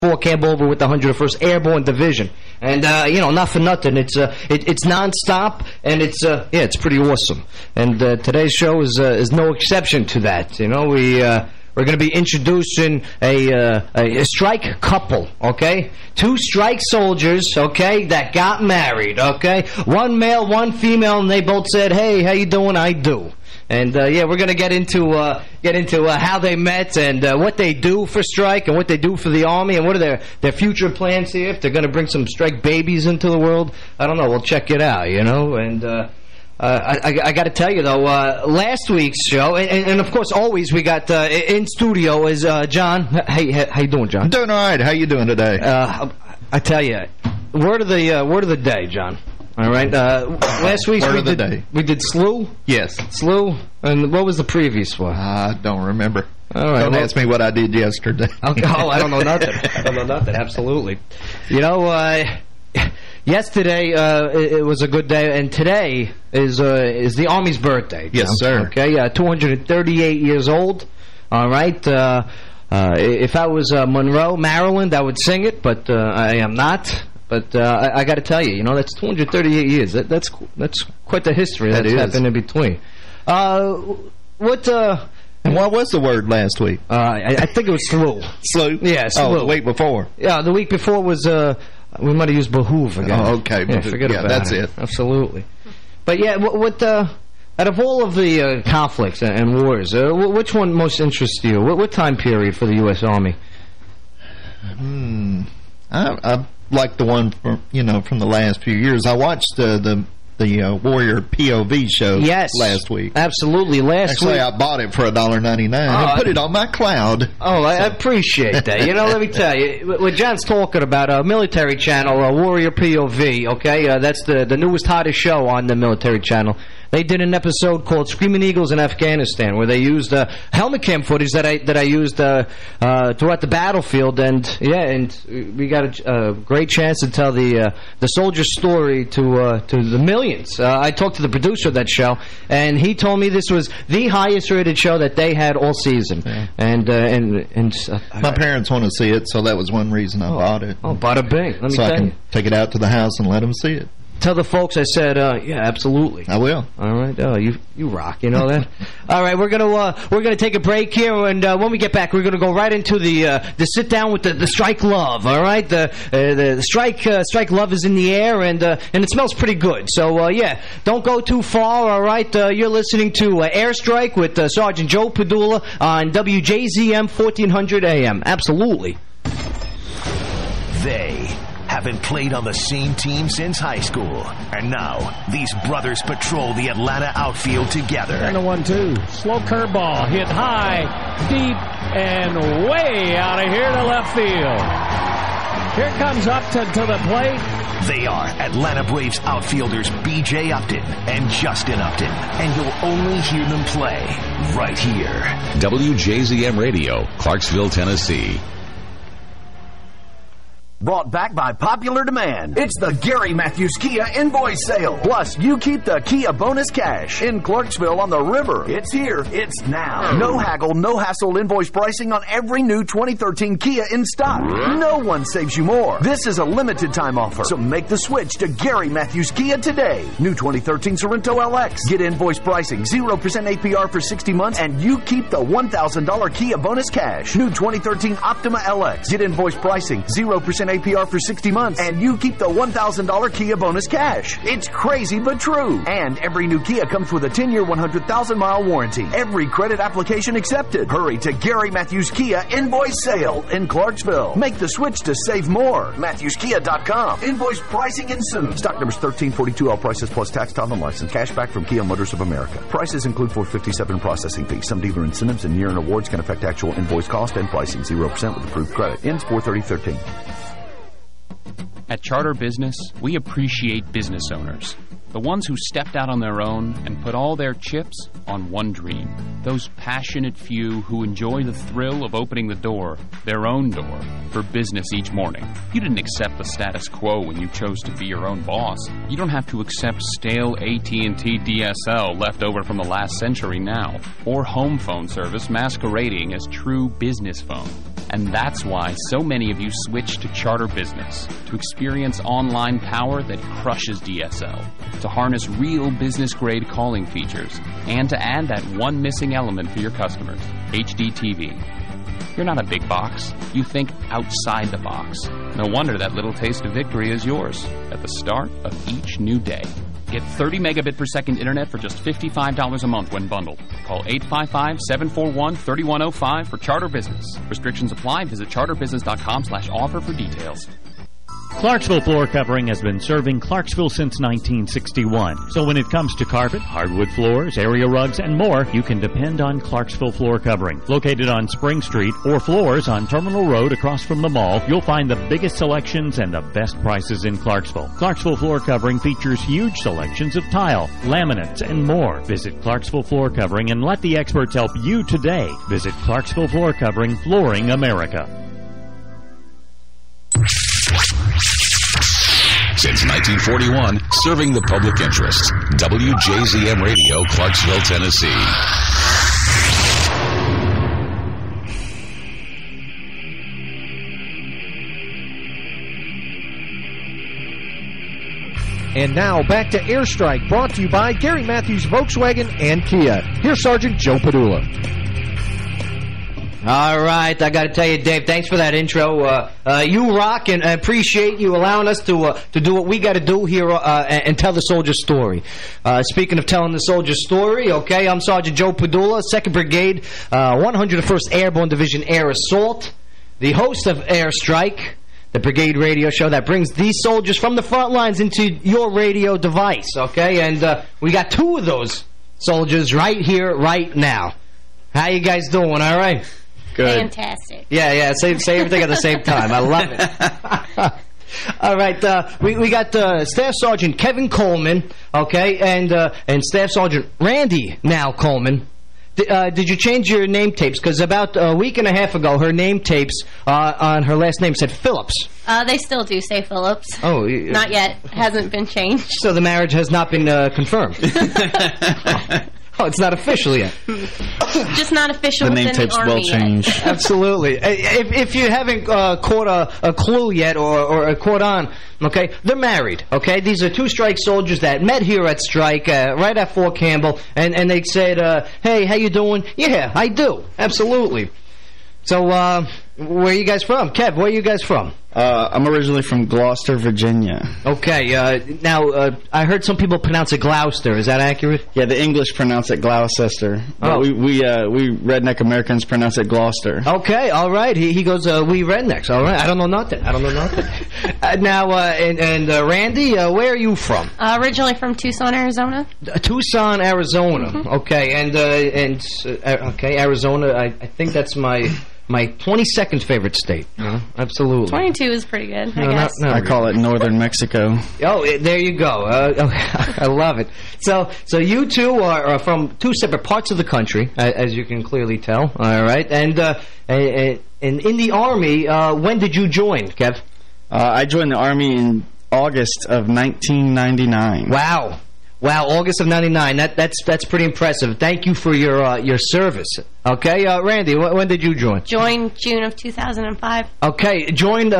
camp over with the 101st Airborne Division. And, you know, not for nothing. It's nonstop, and it's pretty awesome. And today's show is no exception to that. You know, we're going to be introducing a strike couple, okay? 2 strike soldiers, okay, that got married, okay? 1 male, 1 female, and they both said, hey, how you doing? I do. And, yeah, we're going to get into how they met and what they do for strike and what they do for the Army and what are their future plans here. If they're going to bring some strike babies into the world, I don't know. We'll check it out, you know. And I got to tell you, though, last week's show, and of course, always we got in studio is John. Hey, how you doing, John? I'm doing all right. How you doing today? I tell you, word of the day, John. All right. Last week we did Slew. Yes. Slew. And what was the previous one? I don't remember. All right. Don't ask me what I did yesterday. Okay. Oh, I don't know nothing. I don't know nothing. Absolutely. You know, yesterday it was a good day, and today is the Army's birthday. John. Yes, sir. Okay. 238 years old. All right. If I was Monroe, Maryland, I would sing it, but I am not. But I got to tell you, you know, that's 238 years. That's quite the history that's happened in between. And what was the word last week? I think it was slew. Slew? Yeah, slew. Oh, the week before. Yeah, the week before was, we might have used behoove again. Oh, okay. Yeah, forget about that's it. Absolutely. But yeah, out of all of the conflicts and wars, which one most interests you? What time period for the U.S. Army? I like the one from the last few years. I watched the Warrior POV show last week. Absolutely. Actually, I bought it for $1.99 and put it on my cloud. Oh, I appreciate that. You know, let me tell you, what John's talking about, a military channel, Warrior POV, okay? That's the newest, hottest show on the military channel. They did an episode called Screaming Eagles in Afghanistan, where they used helmet cam footage that I used throughout the battlefield, and we got a great chance to tell the soldier's story to the millions. I talked to the producer of that show, and he told me this was the highest rated show that they had all season. Yeah. And my parents want to see it, so that was one reason I bought it. Oh, bada bing! Let me tell you. So I can take it out to the house and let them see it. Tell the folks I said, yeah, absolutely. I will. All right. Oh, you rock. You know that. All right. We're gonna take a break here, and when we get back, we're gonna go right into the sit down with the strike love. All right. The strike love is in the air, and it smells pretty good. So yeah, don't go too far. All right. You're listening to Airstrike with Sergeant Joe Padula on WJZM 1400 AM. Absolutely. They haven't played on the same team since high school. And now, these brothers patrol the Atlanta outfield together. And a 1-2. Slow curveball. Hit high, deep, and way out of here to left field. Here comes Upton to the plate. They are Atlanta Braves outfielders B.J. Upton and Justin Upton. And you'll only hear them play right here. WJZM Radio, Clarksville, Tennessee. Brought back by popular demand. It's the Gary Matthews Kia Invoice Sale. Plus, you keep the Kia bonus cash. In Clarksville on the river. It's here. It's now. No haggle, no hassle invoice pricing on every new 2013 Kia in stock. No one saves you more. This is a limited time offer. So make the switch to Gary Matthews Kia today. New 2013 Sorrento LX. Get invoice pricing, 0% APR for 60 months, and you keep the $1,000 Kia bonus cash. New 2013 Optima LX. Get invoice pricing, 0% APR for 60 months, and you keep the $1,000 Kia bonus cash. It's crazy but true. And every new Kia comes with a 10-year, 100,000-mile warranty. Every credit application accepted. Hurry to Gary Matthews Kia Invoice Sale in Clarksville. Make the switch to save more. MatthewsKia.com. Invoice pricing ensues. Stock numbers 1342, all prices plus tax, title, and license. Cash back from Kia Motors of America. Prices include $457 processing fees. Some dealer incentives and year-end awards can affect actual invoice cost and pricing. 0% with approved credit. Ends 4/30/13. At Charter Business, we appreciate business owners. The ones who stepped out on their own and put all their chips on one dream. Those passionate few who enjoy the thrill of opening the door, their own door, for business each morning. You didn't accept the status quo when you chose to be your own boss. You don't have to accept stale AT&T DSL left over from the last century now, or home phone service masquerading as true business phone. And that's why so many of you switch to Charter Business, to experience online power that crushes DSL, to harness real business-grade calling features, and to add that one missing element for your customers, HD TV. You're not a big box. You think outside the box. No wonder that little taste of victory is yours at the start of each new day. Get 30 megabit per second internet for just $55 a month when bundled. Call 855-741-3105 for Charter Business. Restrictions apply. Visit charterbusiness.com/offer for details. Clarksville Floor Covering has been serving Clarksville since 1961. So when it comes to carpet, hardwood floors, area rugs, and more, you can depend on Clarksville Floor Covering. Located on Spring Street or floors on Terminal Road across from the mall, you'll find the biggest selections and the best prices in Clarksville. Clarksville Floor Covering features huge selections of tile, laminates, and more. Visit Clarksville Floor Covering and let the experts help you today. Visit Clarksville Floor Covering, Flooring America. Since 1941, serving the public interest. WJZM Radio, Clarksville, Tennessee. And now back to Airstrike, brought to you by Gary Matthews Volkswagen and Kia. Here's Sergeant Joe Padula. All right, I got to tell you, Dave, thanks for that intro. You rock, and I appreciate you allowing us to do what we got to do here and tell the soldier story. Speaking of telling the soldier story, okay, I'm Sergeant Joe Padula, 2nd Brigade, 101st Airborne Division Air Assault, the host of Airstrike, the Brigade radio show that brings these soldiers from the front lines into your radio device, okay? And we got 2 of those soldiers right here, right now. How you guys doing, all right? Good. Fantastic. Yeah, say everything at the same time. I love it. All right, we got Staff Sergeant Kevin Coleman, okay, and Staff Sergeant Randy now Coleman. Did you change your name tapes? Because about a week and a half ago, her name tapes on her last name said Phillips. They still do say Phillips. Oh, not yet. Hasn't been changed. So the marriage has not been confirmed. Oh, it's not official yet. Just not official. The name tapes will change. Absolutely. If you haven't caught a clue yet or caught on, okay, they're married, okay? These are 2 strike soldiers that met here at Strike, right at Fort Campbell, and they said, hey, how you doing? Yeah, I do. Absolutely. So, where are you guys from? Kev, where are you guys from? I'm originally from Gloucester, Virginia. Okay, now, I heard some people pronounce it Gloucester. Is that accurate? Yeah, the English pronounce it Gloucester. But we redneck Americans pronounce it Gloucester. Okay, all right. He goes, we rednecks. All right, I don't know nothing. Now, Randy, where are you from? Originally from Tucson, Arizona. Tucson, Arizona. Mm-hmm. Okay, okay, Arizona. I think that's my 22nd favorite state. Absolutely. 22 is pretty good, I guess. I call it Northern Mexico. Oh, there you go. I love it. So you 2 are from 2 separate parts of the country, as you can clearly tell. All right. And in the Army, when did you join, Kev? I joined the Army in August of 1999. Wow, August of '99. That's pretty impressive. Thank you for your service. Okay, Randy, when did you join? Joined June of 2005. Okay, joined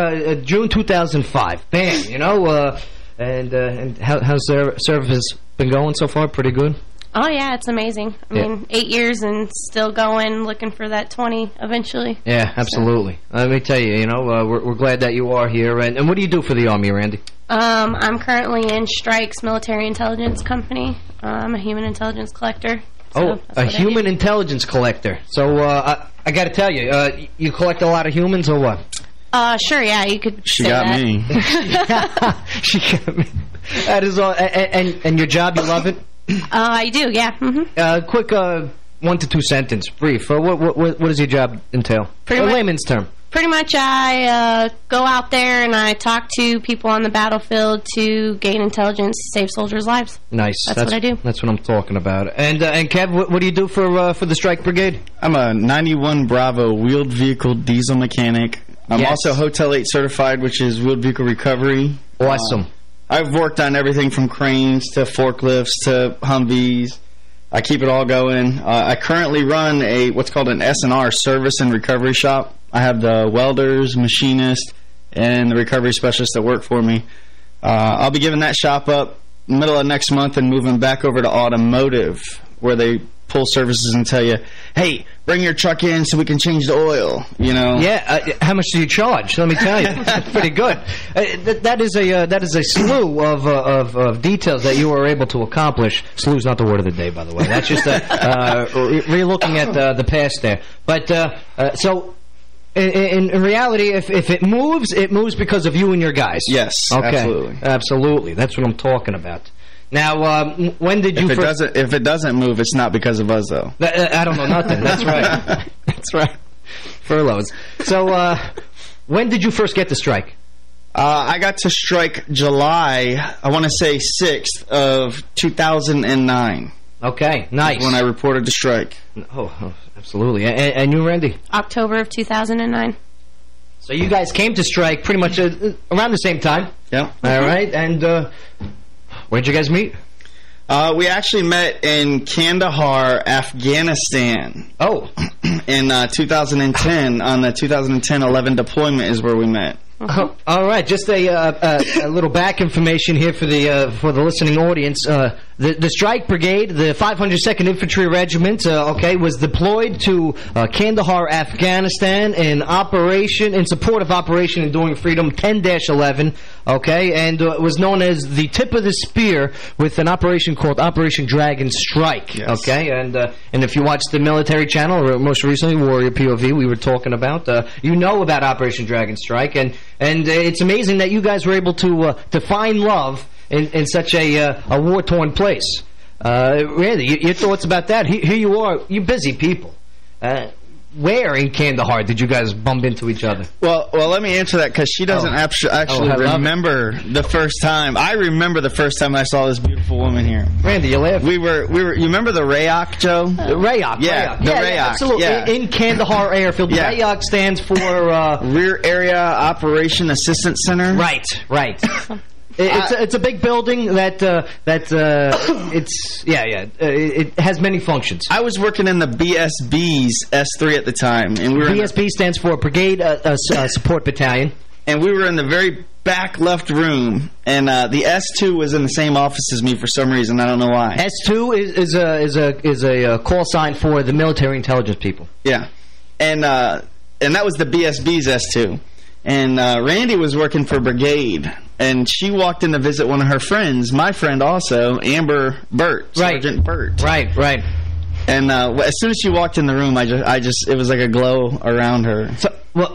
June 2005. Bam, you know. And how's their service been going so far? Pretty good. Oh yeah, it's amazing. I mean, 8 years and still going, looking for that 20 eventually. Yeah, absolutely. So. Let me tell you, you know, we're glad that you are here. And what do you do for the Army, Randy? I'm currently in Strike's military intelligence company. I'm a human intelligence collector. So a human intelligence collector. So I got to tell you, you collect a lot of humans or what? Sure, yeah, you could She say got that. me. She got me. That is all. And your job, you love it? I do, yeah. Mm-hmm. Quick 1 to 2 sentence, brief. What does your job entail? Pretty much, layman's term. Pretty much I go out there and I talk to people on the battlefield to gain intelligence to save soldiers' lives. Nice. That's what I do. That's what I'm talking about. And Kev, what do you do for the Strike Brigade? I'm a 91 Bravo wheeled vehicle diesel mechanic. I'm also Hotel 8 certified, which is wheeled vehicle recovery. Awesome. I've worked on everything from cranes to forklifts to Humvees. I keep it all going. I currently run what's called an S&R, service and recovery shop. I have the welders, machinists, and the recovery specialists that work for me. I'll be giving that shop up middle of next month and moving back over to automotive, where they pull services and tell you, hey, bring your truck in so we can change the oil, you know. Yeah, how much do you charge? Let me tell you, it's pretty good. That is a slew of details that you were able to accomplish. Slew's not the word of the day, by the way. That's just re-looking at the past there. But so in reality, if it moves because of you and your guys. Yes, okay, absolutely. That's what I'm talking about. Now, when did you if it doesn't move, it's not because of us, though. I don't know nothing. That's right. That's right. Furloughs. So, when did you first get to Strike? I got to Strike July, I want to say 6th of 2009. Okay, nice. When I reported to Strike. Oh, absolutely. And you, Randy? October of 2009. So you guys came to Strike pretty much around the same time. Yeah. All right, and where'd you guys meet? We actually met in Kandahar, Afghanistan. Oh. In 2010, on the 2010-11 deployment is where we met. All right, just a little back information here for the listening audience. The Strike Brigade, the 502nd Infantry Regiment, was deployed to Kandahar, Afghanistan, in support of Operation Enduring Freedom 10-11. Okay, and was known as the tip of the spear with an operation called Operation Dragon Strike. Yes. Okay, and if you watch the military channel, or most recently Warrior POV, we were talking about, you know about Operation Dragon Strike, and it's amazing that you guys were able to find love in such a war-torn place. Randy, your thoughts about that? Here you are, you busy people. Where in Kandahar did you guys bump into each other? Well, let me answer that, because she doesn't actually remember the first time. I remember the first time I saw this beautiful woman here. Randy, you laugh. We were. You remember the RAYOC, Joe? RAYOC. Yeah, the RAYOC. Absolutely. Yeah. In Kandahar Airfield. Yeah. RAYOC stands for Rear Area Operation Assistance Center. Right. It's a big building it has many functions. I was working in the BSB's S3 at the time, and BSB stands for Brigade Support Battalion, and we were in the very back left room, and the S2 was in the same office as me for some reason. I don't know why. S2 is a call sign for the military intelligence people. Yeah, and that was the BSB's S2. And Randy was working for Brigade, and she walked in to visit one of her friends, my friend also, Amber Burt, Sergeant Burt. Right. And as soon as she walked in the room, it was like a glow around her.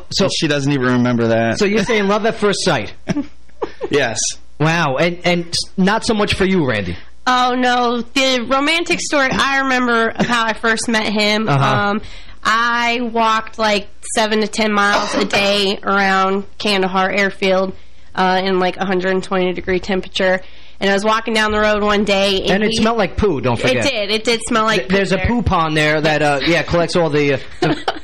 So she doesn't even remember that. So you're saying love at first sight? Yes. Wow, and not so much for you, Randy. Oh, no. The romantic story, I remember of how I first met him. I walked like 7 to 10 miles a day around Kandahar Airfield in like 120-degree temperature. And I was walking down the road one day. And it smelled like poo, don't forget. It did smell like poo. There's a poo pond there that collects all the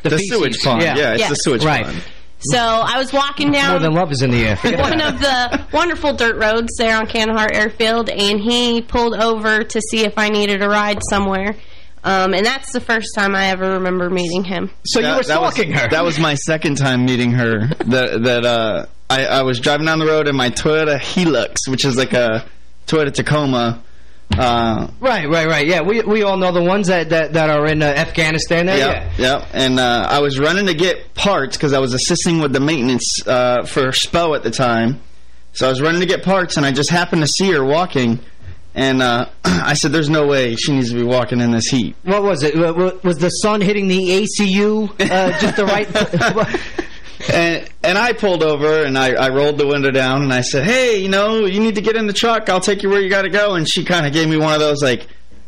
sewage pond. Yeah, it's the sewage pond. So I was walking down... More than love is in the air. One of the wonderful dirt roads there on Kandahar Airfield, and he pulled over to see if I needed a ride somewhere. And that's the first time I ever remember meeting him. So you were stalking her. That was my second time meeting her. I was driving down the road in my Toyota Hilux, which is like a Toyota Tacoma. Right. Yeah, we all know the ones that are in Afghanistan there. Yep. And I was running to get parts because I was assisting with the maintenance for SPO at the time. So I was running to get parts, and I just happened to see her walking. And I said, there's no way she needs to be walking in this heat. What was it? Was the sun hitting the ACU just the right... And I pulled over, and I rolled the window down, and I said, hey, you need to get in the truck. I'll take you where you got to go. And she kind of gave me one of those, like,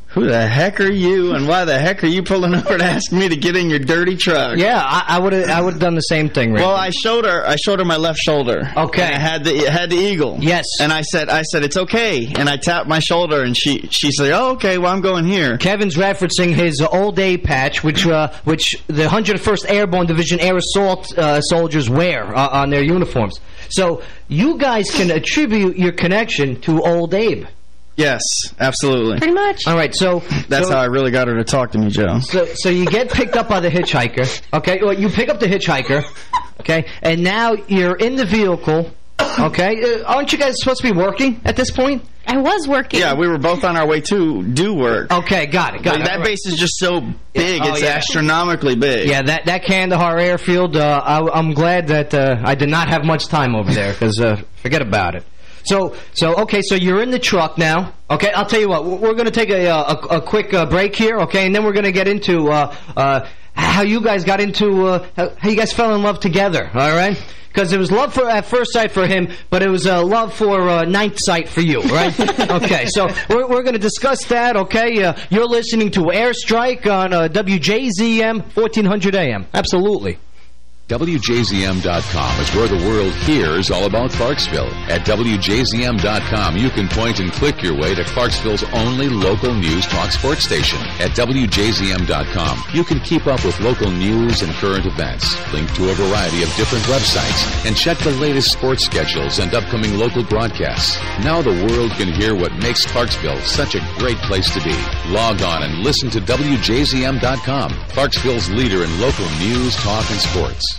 who the heck are you, and why the heck are you pulling over to ask me to get in your dirty truck? Yeah, I would have done the same thing, Rick. Well, I showed her my left shoulder. Okay. And I had the eagle. Yes. And I said it's okay. And I tapped my shoulder, and she said, oh, okay, well, I'm going here. Kevin's referencing his Old Abe patch, which the 101st Airborne Division Air Assault soldiers wear on their uniforms. So you guys can attribute your connection to Old Abe. Yes, absolutely. Pretty much. All right, so... That's how I really got her to talk to me, Joe. So you get picked up by the hitchhiker, okay? Well, you pick up the hitchhiker, okay? And now you're in the vehicle, okay? Aren't you guys supposed to be working at this point? I was working. Yeah, we were both on our way to do work. Okay, got it. That base is just so big. It's astronomically big. Yeah, that Kandahar airfield, I'm glad that I did not have much time over there, because forget about it. So you're in the truck now. Okay, I'll tell you what. We're going to take a quick break here, okay, and then we're going to get into how you guys got into how you guys fell in love together. All right, because it was love at first sight for him, but it was love for ninth sight for you, right? Okay, so we're going to discuss that. Okay, you're listening to Airstrike on WJZM 1400 AM. Absolutely. WJZM.com is where the world hears all about Clarksville. At WJZM.com, you can point and click your way to Clarksville's only local news talk sports station. At WJZM.com, you can keep up with local news and current events, link to a variety of different websites, and check the latest sports schedules and upcoming local broadcasts. Now the world can hear what makes Clarksville such a great place to be. Log on and listen to WJZM.com, Clarksville's leader in local news, talk, and sports.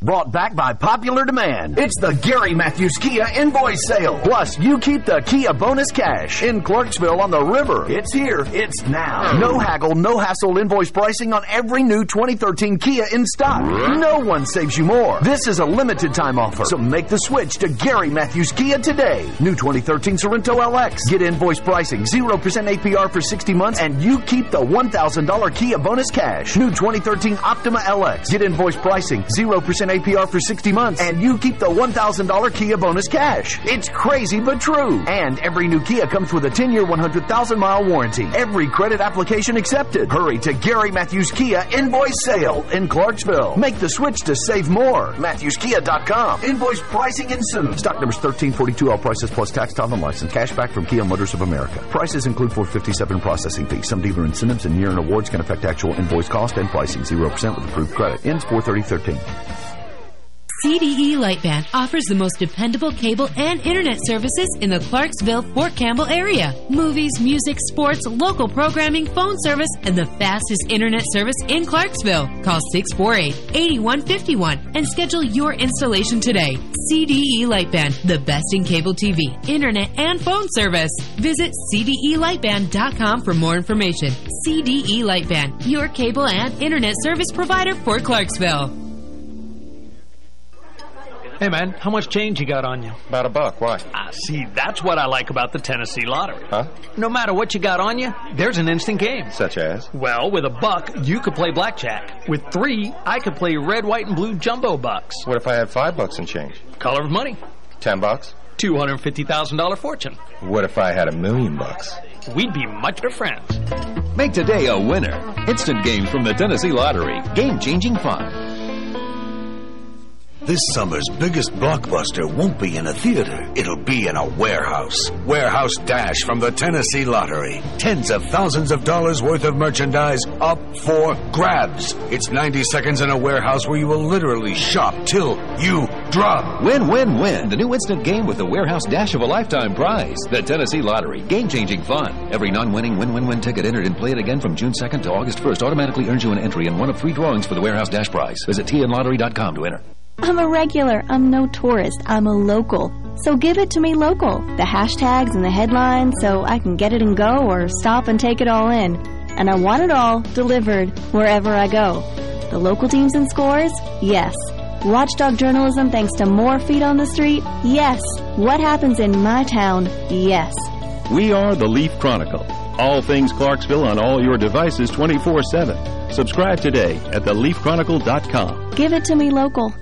Brought back by popular demand. It's the Gary Matthews Kia Invoice Sale. Plus, you keep the Kia bonus cash. In Clarksville on the river. It's here. It's now. No haggle, no hassle invoice pricing on every new 2013 Kia in stock. No one saves you more. This is a limited time offer. So make the switch to Gary Matthews Kia today. New 2013 Sorrento LX. Get invoice pricing, 0% APR for 60 months, and you keep the $1,000 Kia bonus cash. New 2013 Optima LX. Get invoice pricing, 0% APR for 60 months, and you keep the $1,000 Kia bonus cash. It's crazy but true. And every new Kia comes with a 10-year, 100,000-mile warranty. Every credit application accepted. Hurry to Gary Matthews Kia Invoice Sale in Clarksville. Make the switch to save more. MatthewsKia.com. Invoice pricing ensues. Stock numbers 1342, all prices plus tax, title, and license. Cash back from Kia Motors of America. Prices include $457 processing fee. Some dealer incentives and year-end awards can affect actual invoice cost and pricing. 0% with approved credit. Ends 4/30/13. CDE Lightband offers the most dependable cable and internet services in the Clarksville-Fort Campbell area. Movies, music, sports, local programming, phone service, and the fastest internet service in Clarksville. Call 648-8151 and schedule your installation today. CDE Lightband, the best in cable TV, internet, and phone service. Visit CDELightband.com for more information. CDE Lightband, your cable and internet service provider for Clarksville. Hey, man, how much change you got on you? About $1. Why? See, that's what I like about the Tennessee Lottery. Huh? No matter what you got on you, there's an instant game. Such as? Well, with $1, you could play blackjack. With $3, I could play red, white, and blue jumbo bucks. What if I had $5 and change? Color of money. $10? $250,000 fortune. What if I had $1 million? We'd be much better friends. Make today a winner. Instant game from the Tennessee Lottery. Game-changing fun. This summer's biggest blockbuster won't be in a theater. It'll be in a warehouse. Warehouse Dash from the Tennessee Lottery. Tens of thousands of dollars worth of merchandise up for grabs. It's 90 seconds in a warehouse where you will literally shop till you drop. Win, win, win. The new instant game with the Warehouse Dash of a lifetime prize. The Tennessee Lottery. Game-changing fun. Every non-winning win-win-win ticket entered and played again from June 2nd to August 1st automatically earns you an entry in one of 3 drawings for the Warehouse Dash prize. Visit tnlottery.com to enter. I'm a regular. I'm no tourist. I'm a local. So give it to me local. The hashtags and the headlines so I can get it and go or stop and take it all in. And I want it all delivered wherever I go. The local teams and scores? Yes. Watchdog journalism thanks to more feet on the street? Yes. What happens in my town? Yes. We are the Leaf Chronicle. All things Clarksville on all your devices 24/7. Subscribe today at theleafchronicle.com. Give it to me local.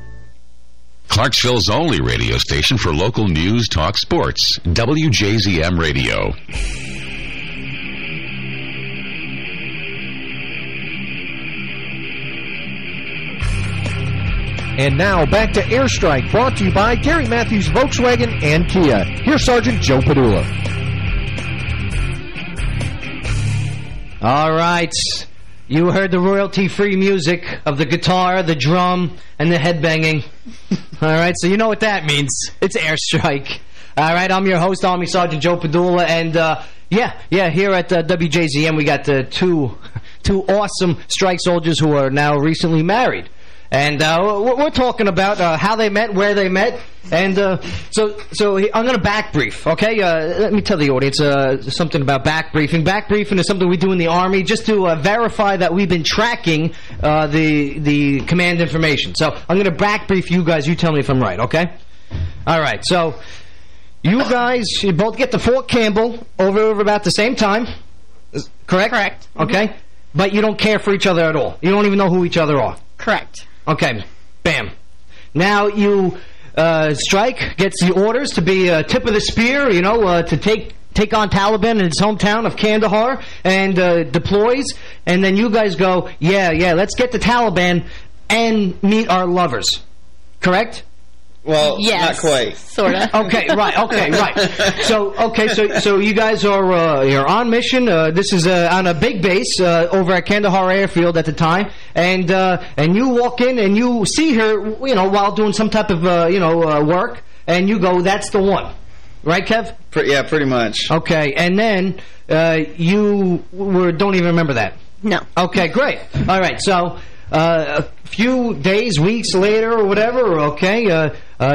Clarksville's only radio station for local news, talk, sports. WJZM Radio. And now back to Airstrike, brought to you by Gary Matthews Volkswagen and Kia. Here's Sergeant Joe Padula. All right. You heard the royalty-free music of the guitar, the drum, and the headbanging. All right, so you know what that means. It's Airstrike. All right, I'm your host, Army Sergeant Joe Padula, and here at WJZM we got two awesome strike soldiers who are now recently married. And we're talking about how they met, where they met, and so I'm going to back brief, okay? Let me tell the audience something about back briefing. Back briefing is something we do in the Army just to verify that we've been tracking the command information. So I'm going to back brief you guys. You tell me if I'm right, okay? All right, so you guys, you both get to Fort Campbell over about the same time, correct? Correct. Okay, but you don't care for each other at all. You don't even know who each other are. Correct. Okay, bam. Now you, Strike gets the orders to be tip of the spear, you know, to take on Taliban in its hometown of Kandahar, and deploys, and then you guys go, yeah, let's get the Taliban and meet our lovers. Correct? Well, yes, not quite. Sort of. Okay, right. So you guys are you're on mission. This is on a big base over at Kandahar Airfield at the time, and you walk in and you see her, you know, while doing some type of work, and you go, that's the one, right, Kev? Yeah, pretty much. Okay, and then you don't even remember that. No. Okay, great. All right, so. A few days, weeks later, or whatever. Okay,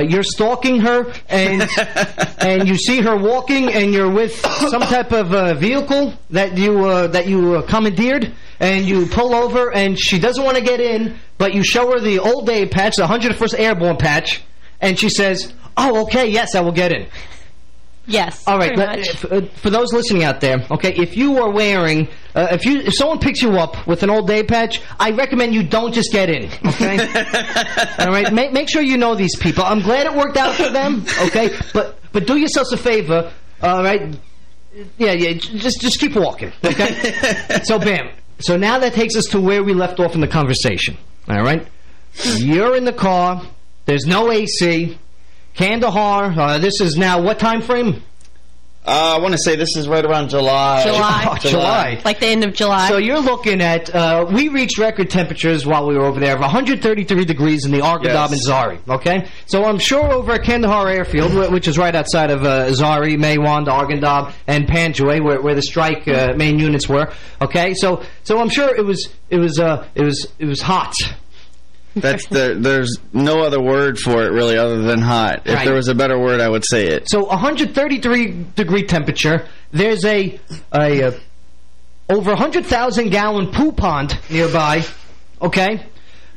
you're stalking her, and you see her walking, and you're with some type of vehicle that you commandeered, and you pull over, and she doesn't want to get in, but you show her the old day patch, the 101st Airborne patch, and she says, "Oh, okay, yes, I will get in." Yes. All right. For those listening out there, okay, if you are wearing, if someone picks you up with an old day patch, I recommend you don't just get in. Okay. All right. Make sure you know these people. I'm glad it worked out for them. Okay. But do yourselves a favor. All right. Yeah. Just keep walking. Okay. So bam. So now that takes us to where we left off in the conversation. All right. You're in the car. There's no AC. Kandahar, this is now what time frame? I want to say this is right around July. July. Like the end of July. So you're looking at, we reached record temperatures while we were over there of 133 degrees in the Arghandab and Zari, okay? So I'm sure over at Kandahar Airfield, which is right outside of Zari, Maiwand, Arghandab, and Panjwai, where the strike main units were, okay? So I'm sure it was hot. There's no other word for it really other than hot. If there was a better word, I would say it. So 133-degree temperature. There's a over 100,000 gallon poo pond nearby. Okay.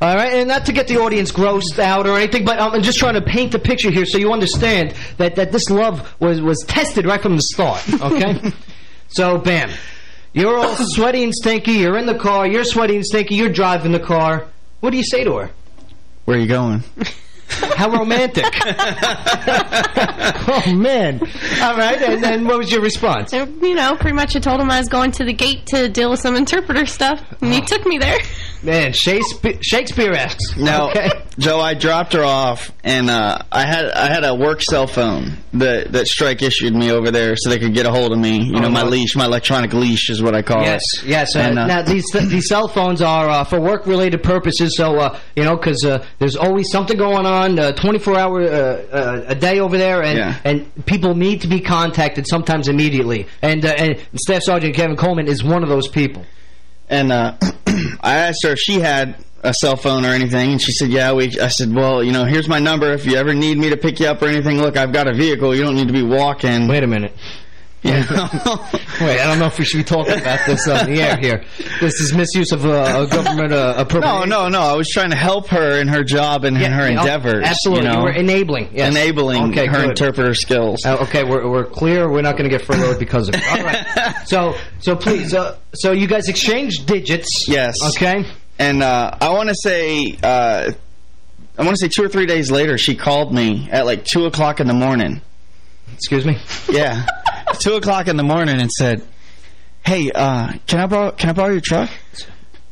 All right, and not to get the audience grossed out or anything, but I'm just trying to paint the picture here so you understand that this love was tested right from the start. Okay. So bam, you're all sweaty and stinky. You're in the car. You're sweaty and stinky. You're driving the car. What do you say to her? Where are you going? How romantic. Oh, man. All right, and then what was your response? You know, pretty much I told him I was going to the gate to deal with some interpreter stuff, and he took me there. Man, Shakespeare-esque. Now, okay. Joe, I dropped her off, and I had a work cell phone that Strike issued me over there so they could get a hold of me. You know, my leash, my electronic leash is what I call it. Yes. And, now, these cell phones are for work-related purposes, so, you know, because there's always something going on, 24-hour a day over there, and people need to be contacted sometimes immediately. And Staff Sergeant Kevin Coleman is one of those people. And I asked her if she had a cell phone or anything, and she said, yeah. I said, well, you know, here's my number. If you ever need me to pick you up or anything, look, I've got a vehicle. You don't need to be walking. Wait a minute. Yeah. Wait, I don't know if we should be talking about this on the air here. This is misuse of a government appropriation. No. I was trying to help her in her job and in her endeavors. Absolutely. You know? We're enabling. Yes. Enabling her interpreter skills. Okay, we're clear. We're not going to get furloughed because of it. All right. So please, so you guys exchange digits. Yes. Okay. And I want to say 2 or 3 days later, she called me at like 2 o'clock in the morning. Excuse me? Yeah. 2 o'clock in the morning and said, hey, can I borrow your truck?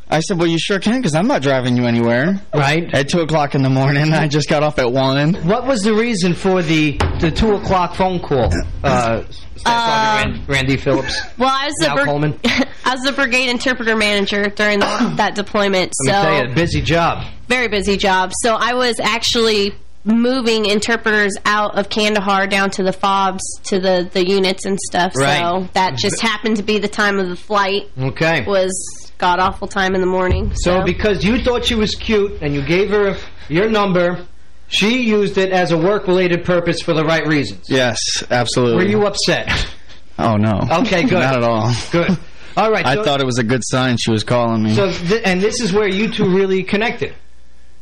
I said, well, you sure can, because I'm not driving you anywhere. Right. At 2 o'clock in the morning. I just got off at 1. What was the reason for the 2 o'clock phone call, Randy Phillips? Well, I was the brigade interpreter manager during that deployment. Let me tell you, busy job. Very busy job. So I was actually moving interpreters out of Kandahar down to the FOBs, to the units and stuff. Right. So that just happened to be the time of the flight. Okay. Was god-awful time in the morning. So because you thought she was cute and you gave her your number, she used it as a work-related purpose for the right reasons. Yes, absolutely. Were you upset? Oh, no. Okay, good. Not at all. Good. All right. I thought it was a good sign she was calling me. So, and this is where you two really connected.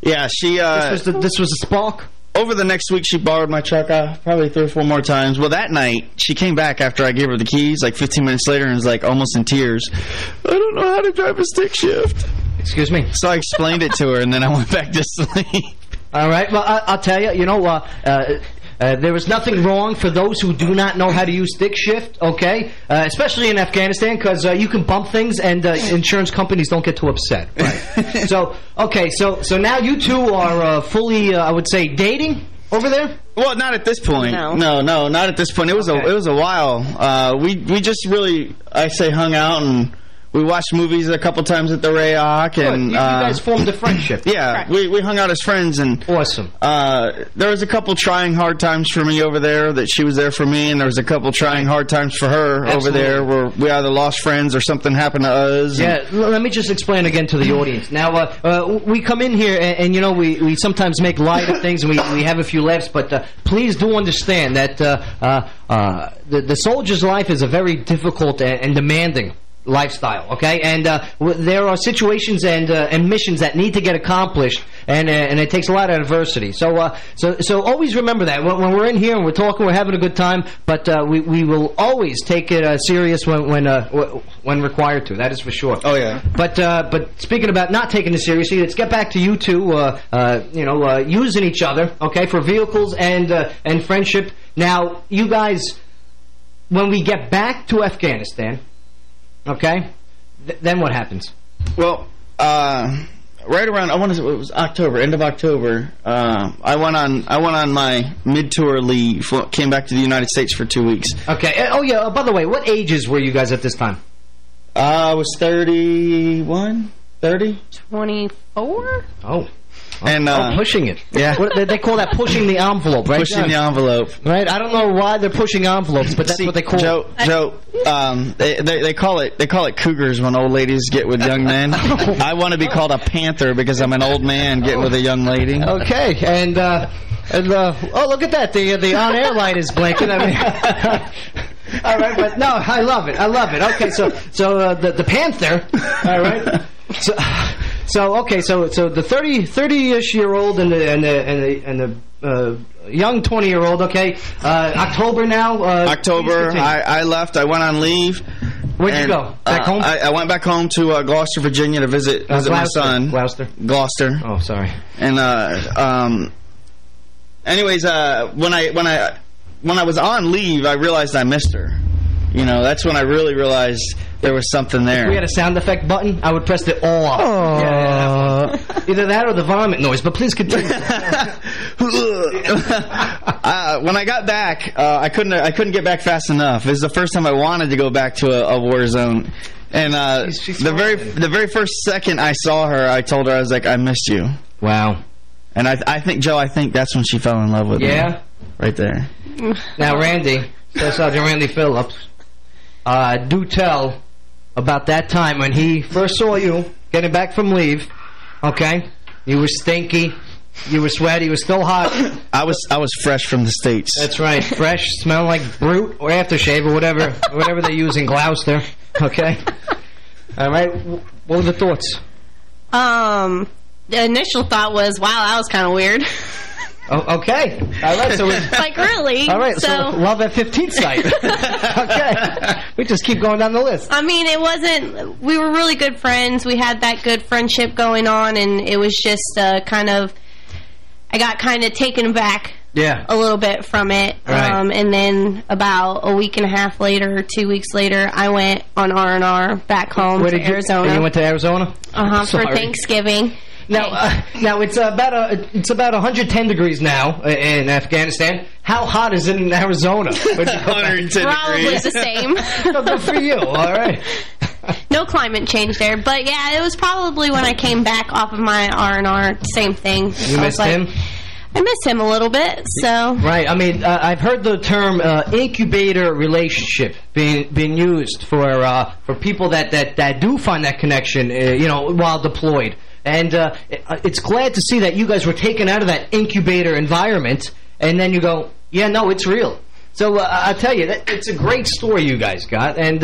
Yeah, she... This was a spark? Over the next week, she borrowed my truck probably 3 or 4 more times. Well, that night, she came back after I gave her the keys, like 15 minutes later, and was like almost in tears. I don't know how to drive a stick shift. Excuse me? So I explained it to her, and then I went back to sleep. All right. Well, I'll tell you, there is nothing wrong for those who do not know how to use stick shift, okay? Especially in Afghanistan, because you can bump things and insurance companies don't get too upset. Right. So now you two are fully, I would say, dating over there? Well, not at this point. No, not at this point. It was a while. We just really, I say, hung out and... We watched movies a couple times at the Rayoc, and you guys formed a friendship. Yeah, we hung out as friends, and awesome. There was a couple trying hard times for me over there that she was there for me, and there was a couple trying hard times for her over there where we either lost friends or something happened to us. Yeah, let me just explain again to the audience. Now, we come in here, and we sometimes make light of things, and we have a few laughs, but please do understand that the soldier's life is a very difficult and demanding lifestyle, okay? And there are situations and missions that need to get accomplished, and it takes a lot of adversity. So always remember that when we're in here and we're talking, we're having a good time, but we will always take it serious when required to. That is for sure. Oh yeah. But speaking about not taking it seriously, let's get back to you two, using each other, okay, for vehicles and friendship. Now, you guys, when we get back to Afghanistan. Okay, then what happens? Well, right around it was October, end of October. I went on my mid-tour leave. Came back to the United States for 2 weeks. Okay. Oh yeah. By the way, what ages were you guys at this time? I was 31, 30, 24. Oh. And pushing it. Yeah. They call that pushing the envelope, right? Pushing the envelope. Right? I don't know why they're pushing envelopes, but that's what they call it. Joe, they call it cougars when old ladies get with young men. I want to be called a panther because I'm an old man getting with a young lady. Okay. And oh, look at that. The on-air light is blinking. I mean... All right, but no, I love it. Okay, so the panther, all right. So the 30-ish year old and the young 20-year-old. Okay, October now. October. I left. I went on leave. Where'd you go? Back home? I went back home to Gloucester, Virginia, to visit my son. Gloucester. Oh, sorry. And anyways, when I was on leave, I realized I missed her. You know, that's when I really realized there was something there. If we had a sound effect button, I would press it all off. Yeah. Either that or the vomit noise, but please continue. When I got back, I couldn't get back fast enough. It was the first time I wanted to go back to a war zone. And the very first second I saw her, I told her, I was like, I missed you. Wow. And I think, Joe, that's when she fell in love with me. Yeah? Right there. Now, Randy, Sergeant Randy Phillips, do tell about that time when he first saw you getting back from leave. Okay? You were stinky. You were sweaty. You were still hot. I was fresh from the States. That's right. Fresh, smelling like Brute or aftershave or whatever they use in Gloucester. Okay? All right. What were the thoughts? The initial thought was, wow, that was kind of weird. Oh, okay. All right. So like, really? All right. So love at 15th sight. Okay. We just keep going down the list. I mean, it wasn't... We were really good friends. We had that good friendship going on, and it was just kind of... I got kind of taken back a little bit from it. Right. And then about a week and a half later, 2 weeks later, I went on R&R back home to Arizona. You went to Arizona? For Thanksgiving. Now, it's about 110 degrees now in Afghanistan. How hot is it in Arizona? 110 Probably degrees. the same. Good for you. All right. No climate change there, but yeah, it was probably when I came back off of my R&R. Same thing. You missed him? I miss him a little bit, so... Right. I mean, I've heard the term incubator relationship being used for people that do find that connection, while deployed. And it's glad to see that you guys were taken out of that incubator environment, and then you go, yeah, no, it's real. So I'll tell you, it's a great story you guys got, and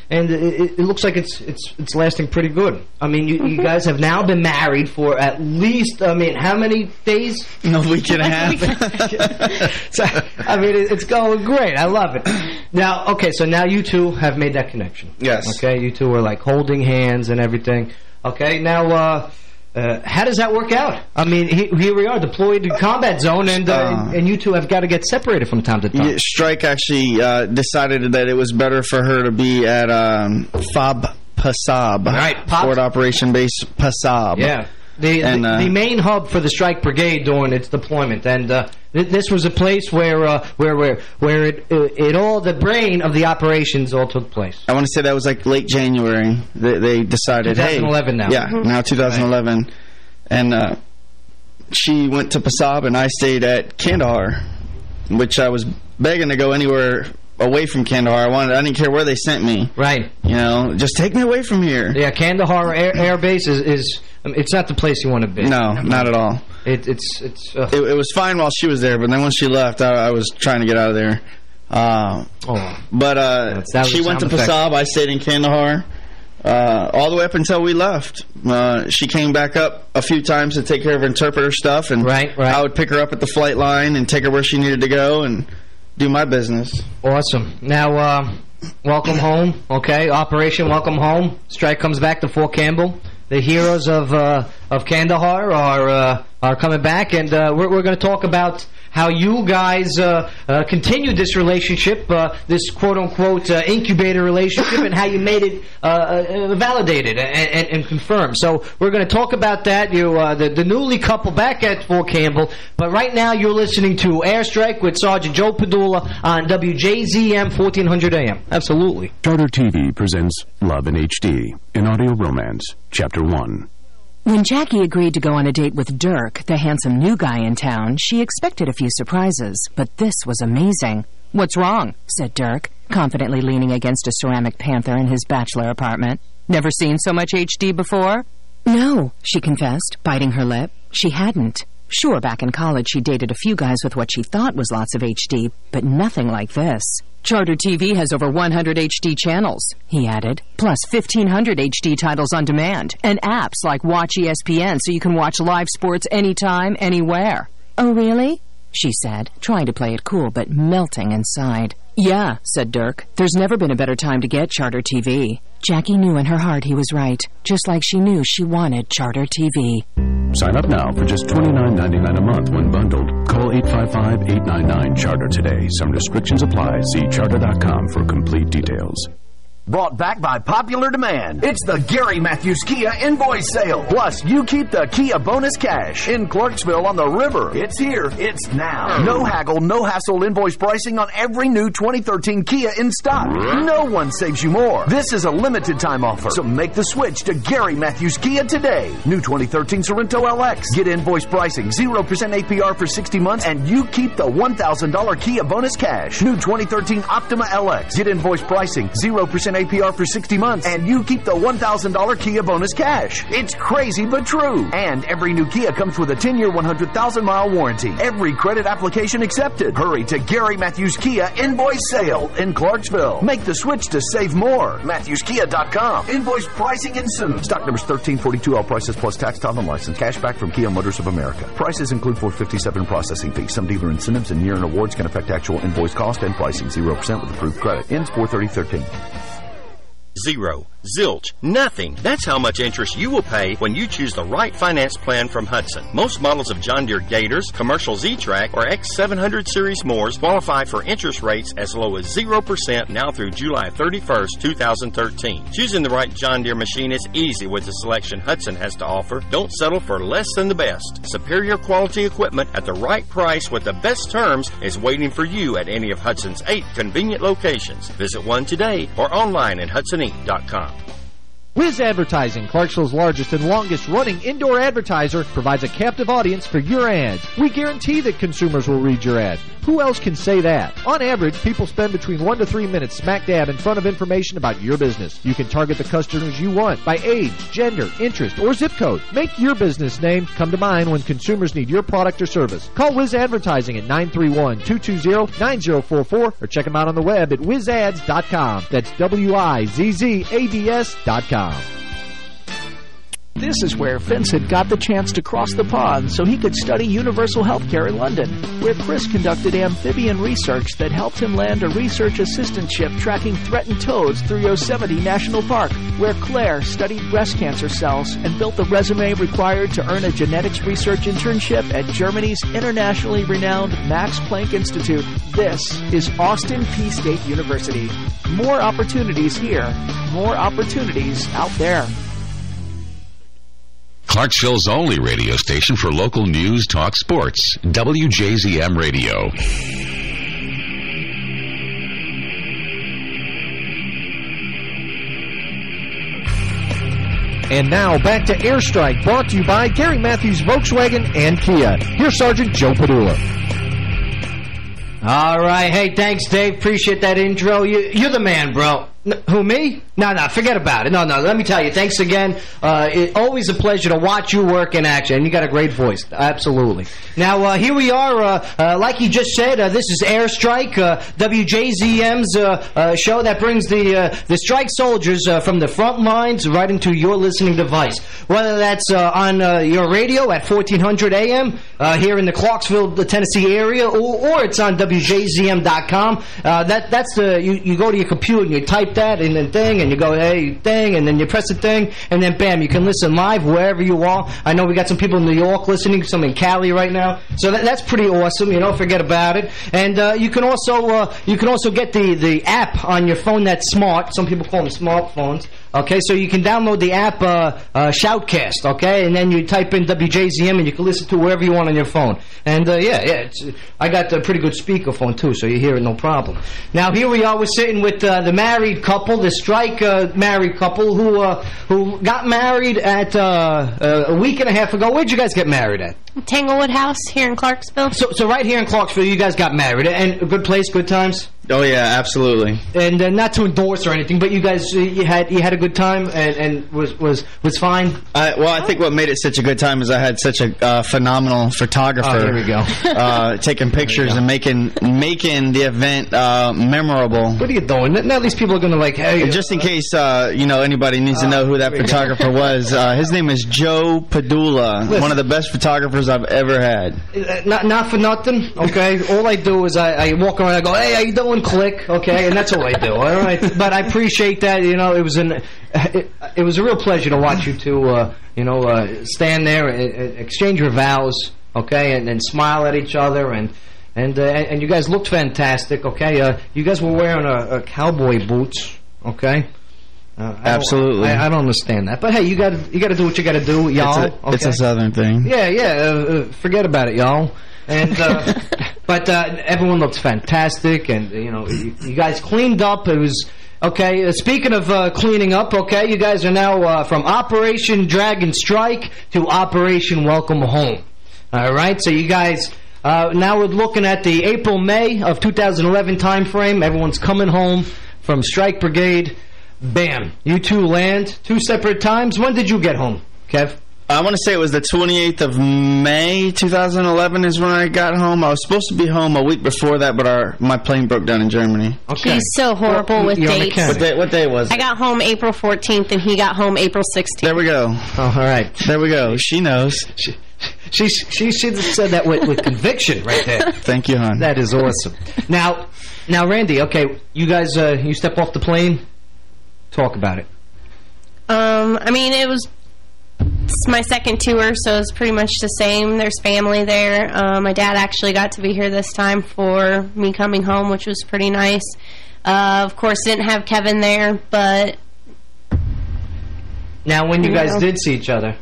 it looks like it's lasting pretty good. I mean, you guys have now been married for at least, how many days? A week and a half. So, it's going great. I love it. Now, okay, so now you two have made that connection. Yes. Okay, you two are like holding hands and everything. Okay, now... how does that work out? I mean, here we are, deployed to combat zone, and you two have got to get separated from time to time. Yeah, Strike actually decided that it was better for her to be at FOB Pasab, right? Forward Operation Base Pasab. Yeah, the main hub for the Strike Brigade during its deployment, and this was a place where it all, the brain of the operations all took place. I want to say that was like late January. They decided, 2011 now. Yeah, now 2011. Right. And she went to Pasab, and I stayed at Kandahar, which I was begging to go anywhere away from Kandahar. I didn't care where they sent me. Right. Just take me away from here. Yeah, Kandahar Air Base is it's not the place you want to be. No, not at all. It was fine while she was there, but then when she left, I was trying to get out of there. But she went to Pasab. I stayed in Kandahar all the way up until we left. She came back up a few times to take care of interpreter stuff, and right. I would pick her up at the flight line and take her where she needed to go and do my business. Awesome. Now, welcome home. Okay, Operation Welcome Home. Strike comes back to Fort Campbell. The heroes of Kandahar are coming back, and we're going to talk about how you guys continued this relationship, this quote-unquote incubator relationship, and how you made it validated and confirmed. So we're going to talk about that. You, the newly couple back at Fort Campbell, but right now you're listening to Airstrike with Sergeant Joe Padula on WJZM 1400 AM. Absolutely. Charter TV presents Love in HD, an audio romance, Chapter 1. When Jackie agreed to go on a date with Dirk, the handsome new guy in town, she expected a few surprises, but this was amazing. "What's wrong?" said Dirk, confidently leaning against a ceramic panther in his bachelor apartment. "Never seen so much HD before?" "No," she confessed, biting her lip. She hadn't. Sure, back in college she dated a few guys with what she thought was lots of HD, but nothing like this. "Charter TV has over 100 HD channels," he added, "plus 1,500 HD titles on demand, and apps like Watch ESPN so you can watch live sports anytime, anywhere." "Oh, really?" she said, trying to play it cool but melting inside. "Yeah," said Dirk. "There's never been a better time to get Charter TV." Jackie knew in her heart he was right, just like she knew she wanted Charter TV. Sign up now for just $29.99 a month when bundled. Call 855-899-CHARTER today. Some restrictions apply. See charter.com for complete details. Brought back by popular demand. It's the Gary Matthews Kia Invoice Sale. Plus, you keep the Kia bonus cash in Clarksville on the river. It's here. It's now. No haggle, no hassle invoice pricing on every new 2013 Kia in stock. No one saves you more. This is a limited time offer, so make the switch to Gary Matthews Kia today. New 2013 Sorrento LX. Get invoice pricing, 0% APR for 60 months, and you keep the $1,000 Kia bonus cash. New 2013 Optima LX. Get invoice pricing, 0% APR for 60 months, and you keep the $1,000 Kia bonus cash. It's crazy but true. And every new Kia comes with a 10-year, 100,000-mile warranty. Every credit application accepted. Hurry to Gary Matthews Kia Invoice Sale in Clarksville. Make the switch to save more. MatthewsKia.com. Invoice pricing and soon. Stock numbers 1342. All prices plus tax, title, and license. Cash back from Kia Motors of America. Prices include $457 processing fees. Some dealer incentives and year-end awards can affect actual invoice cost and pricing. 0% with approved credit. Ends 4/30/13. Zero. Zilch. Nothing. That's how much interest you will pay when you choose the right finance plan from Hudson. Most models of John Deere Gators, commercial Z-Track, or X700 Series Moors qualify for interest rates as low as 0% now through July 31st, 2013. Choosing the right John Deere machine is easy with the selection Hudson has to offer. Don't settle for less than the best. Superior quality equipment at the right price with the best terms is waiting for you at any of Hudson's 8 convenient locations. Visit one today or online at HudsonInc.com. Wiz Advertising, Clarksville's largest and longest-running indoor advertiser, provides a captive audience for your ads. We guarantee that consumers will read your ad. Who else can say that? On average, people spend between 1 to 3 minutes smack dab in front of information about your business. You can target the customers you want by age, gender, interest, or zip code. Make your business name come to mind when consumers need your product or service. Call Wiz Advertising at 931-220-9044 or check them out on the web at wizads.com. That's WIZZADS.com. This is where Vincent got the chance to cross the pond so he could study universal healthcare in London, where Chris conducted amphibian research that helped him land a research assistantship tracking threatened toads through Yosemite National Park, where Claire studied breast cancer cells and built the resume required to earn a genetics research internship at Germany's internationally renowned Max Planck Institute. This is Austin Peay State University. More opportunities here, more opportunities out there. Clarksville's only radio station for local news, talk, sports. WJZM Radio. And now back to Airstrike, brought to you by Gary Matthews Volkswagen and Kia. Here's Sergeant Joe Padula. All right. Hey, thanks, Dave. Appreciate that intro. You're the man, bro. Who, me? No, forget about it. No, let me tell you. Thanks again. Always a pleasure to watch you work in action. And you got a great voice. Absolutely. Now, here we are. Like you just said, this is Airstrike, WJZM's show that brings the strike soldiers from the front lines right into your listening device. Whether that's on your radio at 1400 AM here in the Clarksville, Tennessee area, or it's on WJZM.com. That's you go to your computer and you type that and then thing, and you go, hey, thing, and then you press the thing, and then bam, you can listen live wherever you are. I know we got some people in New York listening, some in Cali right now, so that's pretty awesome. Forget about it. And you can also get the app on your phone that's smart. Some people call them smartphones. Okay, so you can download the app Shoutcast, okay, and then you type in WJZM and you can listen to wherever you want on your phone. And I got a pretty good speakerphone too, so you hear it no problem. Now here we are, we're sitting with the married couple, the strike married couple who got married at a week and a half ago. Where'd you guys get married at? Tanglewood House here in Clarksville. So right here in Clarksville, you guys got married, and a good place, good times. Oh yeah, absolutely. And not to endorse or anything, but you guys you had a good time and was fine. I think what made it such a good time is I had such a phenomenal photographer. Oh, here we go. Taking pictures and making the event memorable. What are you doing? Now these people are going to like, hey. Just in case anybody needs to know who that photographer was. His name is Joe Padula. Listen, one of the best photographers I've ever had. Not for nothing, okay? All I do is I walk around and I go, hey, how you doing? Click, okay? And that's all I do, all right? But I appreciate that, it was a real pleasure to watch you two, stand there and exchange your vows, okay? And smile at each other and you guys looked fantastic, okay? You guys were wearing a cowboy boots, okay? Absolutely. I don't understand that. But hey, you got to do what you got to do, y'all. It's a southern thing. Yeah, forget about it, y'all. And but everyone looks fantastic, and you guys cleaned up. It was okay. Speaking of cleaning up, okay, you guys are now from Operation Dragon Strike to Operation Welcome Home. All right, so you guys now we're looking at the April-May of 2011 time frame. Everyone's coming home from Strike Brigade. Bam, you two land 2 separate times. When did you get home, Kev? I want to say it was the 28th of May, 2011 is when I got home. I was supposed to be home a week before that, but my plane broke down in Germany. Okay. He's so horrible with dates. What day was it? I got home April 14th, and he got home April 16th. There we go. Oh, all right. There we go. She knows. She said that with conviction right there. Thank you, hon. That is awesome. Now, Randy, okay, you guys, you step off the plane. Talk about it. I mean, it's my second tour, so it's pretty much the same. There's family there. My dad actually got to be here this time for me coming home, which was pretty nice. Of course, didn't have Kevin there, but... Now, when you guys did see each other?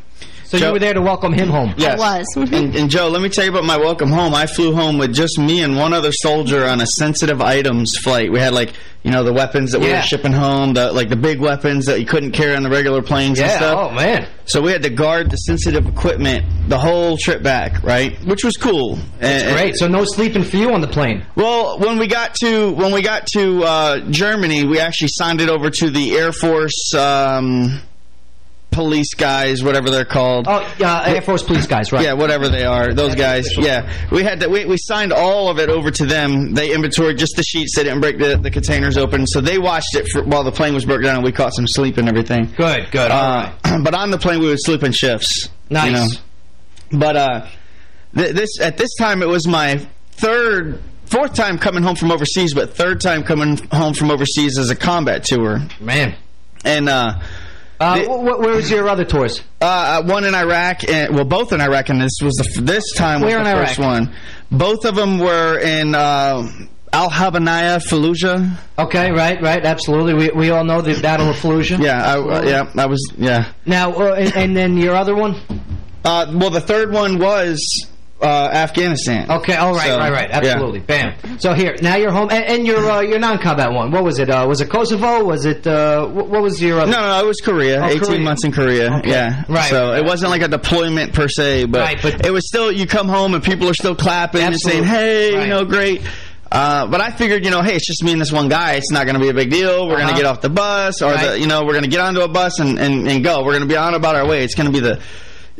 So you were there to welcome him home? Yes. I was. And Joe, let me tell you about my welcome home. I flew home with just me and one other soldier on a sensitive items flight. We had, like, you know, the weapons that we were shipping home, the big weapons that you couldn't carry on the regular planes and stuff. Oh, man. So we had to guard the sensitive equipment the whole trip back, right? Which was cool. That's great. So no sleeping for you on the plane? Well, when we got to Germany, we actually signed it over to the Air Force police guys, whatever they're called. Oh, Air Force police guys, right? Yeah, whatever they are, those guys. Yeah, we signed all of it over to them. They inventoried just the sheets. They didn't break the containers open, so they watched it while the plane was broken down, and we caught some sleep and everything. Good. All right. But on the plane, we would sleep in shifts. Nice. You know? But at this time, it was my fourth time coming home from overseas, but third time coming home from overseas as a combat tour. Man. And where was your other tours? One in Iraq, and both in Iraq, and this time was the first one. Both of them were in Al-Habaniyah, Fallujah. Okay, right, absolutely. We all know the Battle of Fallujah. I was. Now, and then your other one? Well, the third one was Afghanistan. Okay, all right, right, absolutely. Yeah. Bam. So here, now you're home, and your non-combat one. What was it? Was it Kosovo? Was it what was your other? No, it was Korea. 18 months in Korea. Okay. Yeah, right. So it wasn't like a deployment per se, but it was still. You come home and people are still clapping and saying, "Hey, you know, great." But I figured, you know, hey, it's just me and this one guy. It's not going to be a big deal. We're going to get off the bus, or we're going to get onto a bus and go. We're going to be on about our way. It's going to be the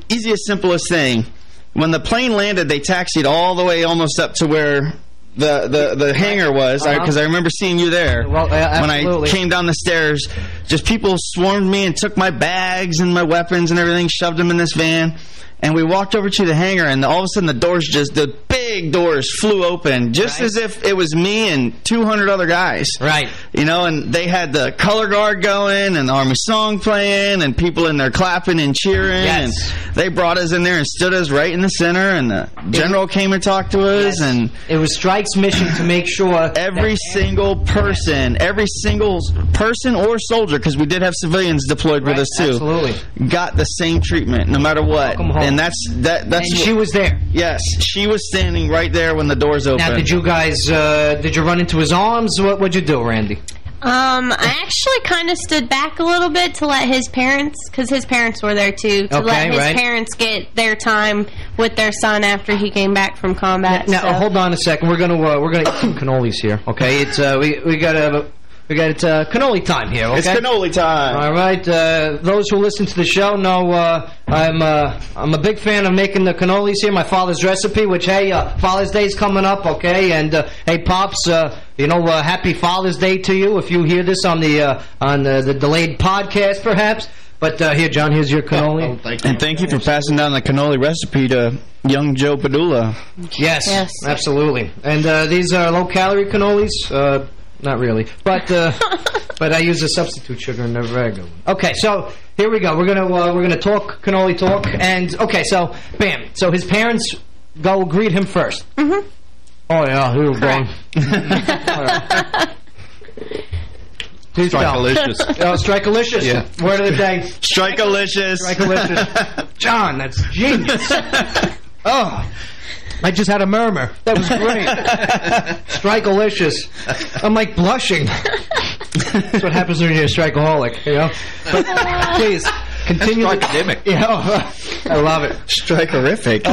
easiest, simplest thing. When the plane landed, they taxied all the way almost up to where the hangar was, because I remember seeing you there. Well, when I came down the stairs, just people swarmed me and took my bags and my weapons and everything, shoved them in this van. And we walked over to the hangar, and all of a sudden the big doors flew open, just as if it was me and 200 other guys. Right. You know, and they had the color guard going and the Army song playing and people in there clapping and cheering. Yes. And they brought us in there and stood us right in the center, and the general came and talked to us. Yes. And it was Strike's mission to make sure every single person or soldier, because we did have civilians deployed with us too, absolutely, got the same treatment no matter what. And that's and she was there. Yes, she was standing right there when the doors opened. Now, did you guys did you run into his arms? What'd you do, Randy? I actually kind of stood back a little bit to let his parents, because his parents were there too, to let his parents get their time with their son after he came back from combat. Now hold on a second. We're gonna eat some cannolis here. Okay, it's we got cannoli time here, okay? It's cannoli time. All right. Those who listen to the show know I'm a big fan of making the cannolis here, my father's recipe, which, hey, Father's Day's coming up, okay? And, hey, Pops, happy Father's Day to you if you hear this on the delayed podcast, perhaps. But here, John, here's your cannoli. Oh, thank you. And thank you for passing down the cannoli recipe to young Joe Padula. Yes, absolutely. And these are low-calorie cannolis. Not really, but I use a substitute sugar in the regular one. Okay, so here we go. We're gonna talk cannoli talk, and okay, so bam. So his parents go greet him first. Mm-hmm. Oh yeah, here we go. Strike-alicious. Strike-alicious. Yeah. Word of the day. Strike-alicious. Strike-alicious. John, that's genius. Oh. I just had a murmur. That was great. Strike-alicious. I'm like blushing. That's what happens when you're a strikeaholic, you know? But please, continue. Strike-ademic. Yeah, I love it. Strike-horrific.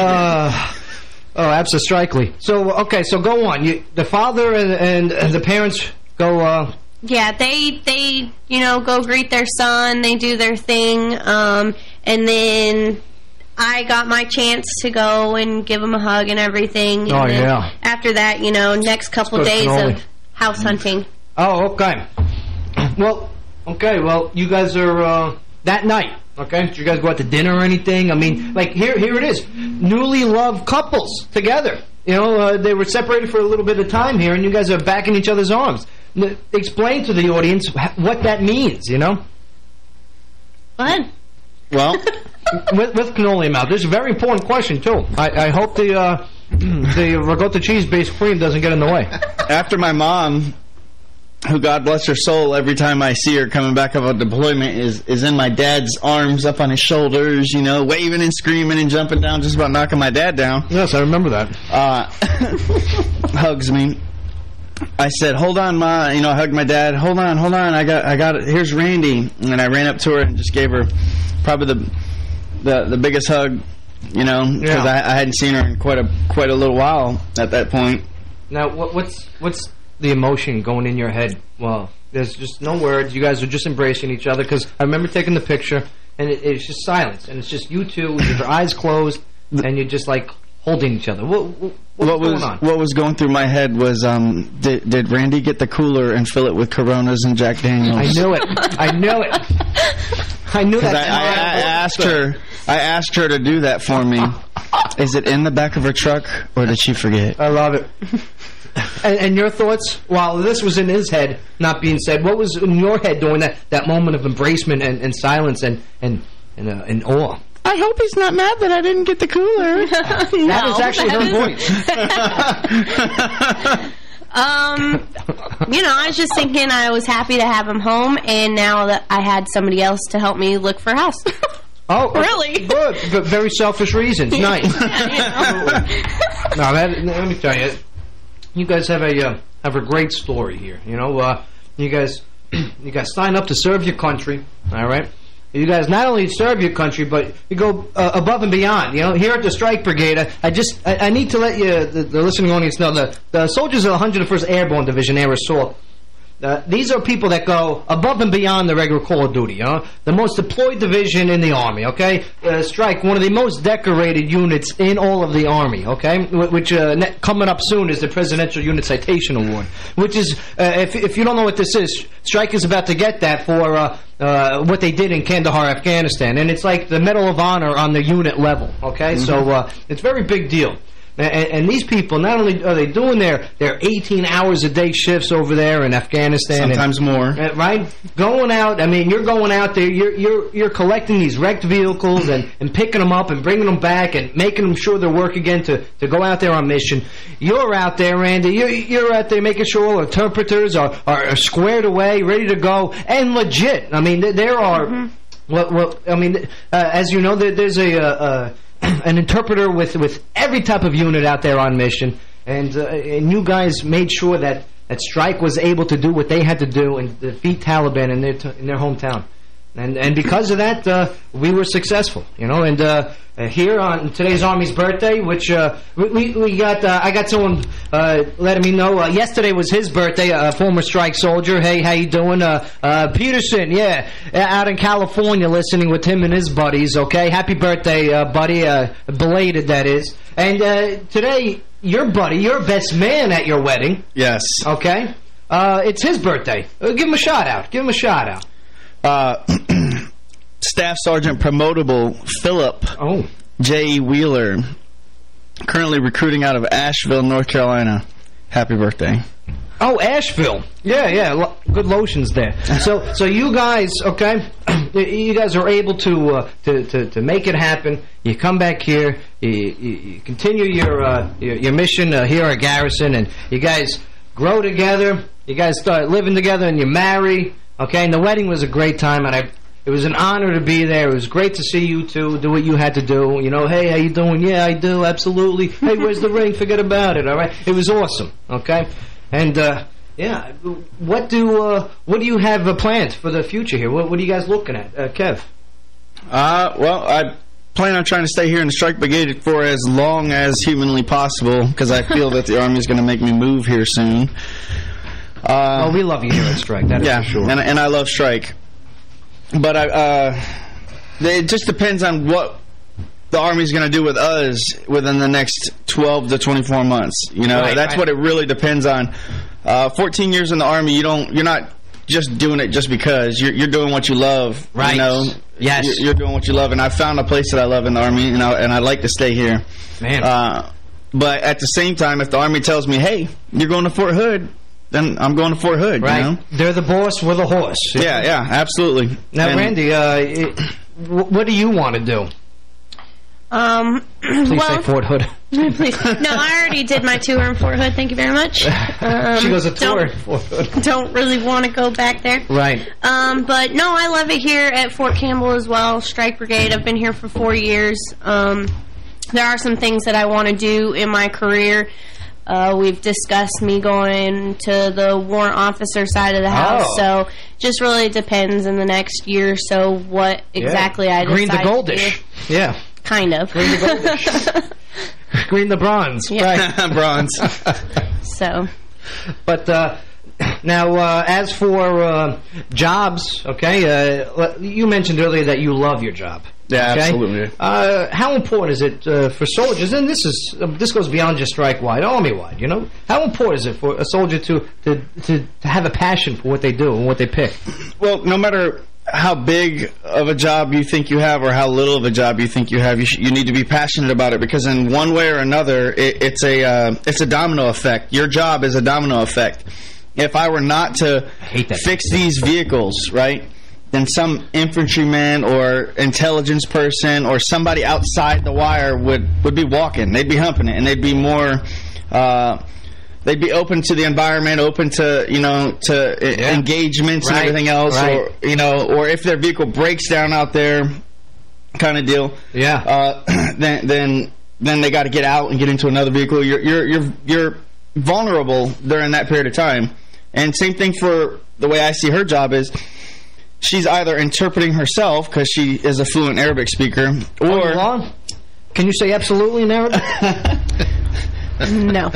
Abso-strikely. So, okay, so go on. The father and the parents go... Yeah, they go greet their son. They do their thing. And then... I got my chance to go and give him a hug and everything. And after that, next couple of days of house hunting. Oh, okay. Well, you guys are, that night, okay? Did you guys go out to dinner or anything? I mean, like, here it is. Newly loved couples together. They were separated for a little bit of time here, and you guys are back in each other's arms. Explain to the audience what that means, Go ahead. Well... with cannoli mouth. This is a very important question, too. I hope the ricotta cheese-based cream doesn't get in the way. After my mom who, God bless her soul, every time I see her coming back up on deployment is in my dad's arms, up on his shoulders, you know, waving and screaming and jumping down, just about knocking my dad down. Yes, I remember that. Hugs me. I said, hold on, Ma. You know, I hugged my dad. Hold on. I got it. Here's Randy. And I ran up to her and just gave her probably the biggest hug, you know, because I hadn't seen her in quite a little while at that point. Now, what's the emotion going in your head? Well, there's just no words. You guys are just embracing each other, because I remember taking the picture, and it's just silence, and it's just you two with your eyes closed, and you're just like holding each other. What's going on? What was going through my head was, did Randy get the cooler and fill it with Coronas and Jack Daniels? I knew it. I knew that. I asked her to do that for me. Is it in the back of her truck, or did she forget? I love it. And your thoughts, while this was in his head, not being said, what was in your head during that moment of embracement and silence and awe? I hope he's not mad that I didn't get the cooler. That is actually her voice. You know, I was just thinking I was happy to have him home, and now that I had somebody else to help me look for a house. Oh, really? Good. But very selfish reasons. Nice. Now, let me tell you, you guys have a great story here. You know, you guys sign up to serve your country. All right. You guys not only serve your country, but you go above and beyond. You know, here at the Strike Brigade, I need to let you, the listening audience, know the soldiers of the 101st Airborne Division, Air Assault. These are people that go above and beyond the regular call of duty, you know? The most deployed division in the Army, okay? Strike, one of the most decorated units in all of the Army, okay? Which, coming up soon is the Presidential Unit Citation Award, which is, if you don't know what this is, Strike is about to get that for what they did in Kandahar, Afghanistan. And it's like the Medal of Honor on the unit level, okay? So, it's a very big deal. And these people, not only are they doing their 18 hours a day shifts over there in Afghanistan, sometimes more, right? Going out, I mean, you're going out there, you're collecting these wrecked vehicles and picking them up and bringing them back and making them sure they work again to go out there on mission. You're out there, Randy. You're out there making sure all interpreters are squared away, ready to go, and legit. I mean, there are. I mean, as you know, there's an interpreter with every type of unit out there on mission, and you guys made sure that Strike was able to do what they had to do and defeat Taliban in their hometown. And because of that, we were successful, you know. And here on today's Army's birthday, which we got, I got someone letting me know yesterday was his birthday. A former Strike soldier. Hey, how you doing? Peterson, yeah, out in California, listening with him and his buddies. Okay, happy birthday, buddy. Belated, that is. And today, your buddy, your best man at your wedding. Yes. Okay. It's his birthday. Give him a shout out. Give him a shout out. Staff Sergeant Promotable Philip J. Wheeler, currently recruiting out of Asheville, North Carolina. Happy birthday. Oh, Asheville. Yeah. Good lotions there. So you guys, okay, you guys are able to make it happen. You come back here, you continue your mission here at Garrison, and you guys grow together. You guys start living together, and you marry. Okay, and the wedding was a great time, and it was an honor to be there. It was great to see you two do what you had to do. You know, hey, how you doing? Yeah, I do, absolutely. Hey, where's the ring? Forget about it, all right? It was awesome, okay? And, yeah, what do you have planned for the future here? What are you guys looking at? Kev? Well, I plan on trying to stay here in the Strike Brigade for as long as humanly possible, because I feel that the Army is going to make me move here soon. Well, we love you here at Strike, that is for sure. And I love Strike. But it just depends on what the Army's going to do with us within the next 12 to 24 months. You know, that's what it really depends on. 14 years in the Army, you're not just doing it just because. You're doing what you love. Right. You know? Yes. You're doing what you love. And I found a place that I love in the Army, and I'd like to stay here. Man. But at the same time, if the Army tells me, hey, you're going to Fort Hood, then I'm going to Fort Hood, right? You know? They're the boss, we're the horse. Yeah, absolutely. Now, Randy, what do you want to do? Please say Fort Hood. Please. No, I already did my tour in Fort Hood. Thank you very much. She goes a tour in Fort Hood. Don't really want to go back there. Right. But no, I love it here at Fort Campbell as well. Strike Brigade. I've been here for 4 years. There are some things that I want to do in my career. We've discussed me going to the warrant officer side of the house, so just really depends in the next year or so what exactly I decide Green the goldish. to do. Yeah. Kind of. Green the goldish. Green the bronze. Yeah. Right. Bronze. So. But now, as for jobs, okay, you mentioned earlier that you love your job. Yeah, okay? absolutely. How important is it for soldiers? And this goes beyond just strike-wide, army-wide. You know, how important is it for a soldier to have a passion for what they do and what they pick? Well, no matter how big of a job you think you have or how little of a job you think you have, you need to be passionate about it, because in one way or another, it's a domino effect. Your job is a domino effect. If I were not to fix these vehicles, right, then some infantryman or intelligence person or somebody outside the wire would be walking. They'd be humping it, and they'd be more they'd be open to the environment, open to engagements and everything else, or or if their vehicle breaks down out there, kind of deal. Yeah. Then they got to get out and get into another vehicle. You're vulnerable during that period of time. And same thing for the way I see her job is, she's either interpreting herself because she is a fluent Arabic speaker, or can you say absolutely in Arabic? No.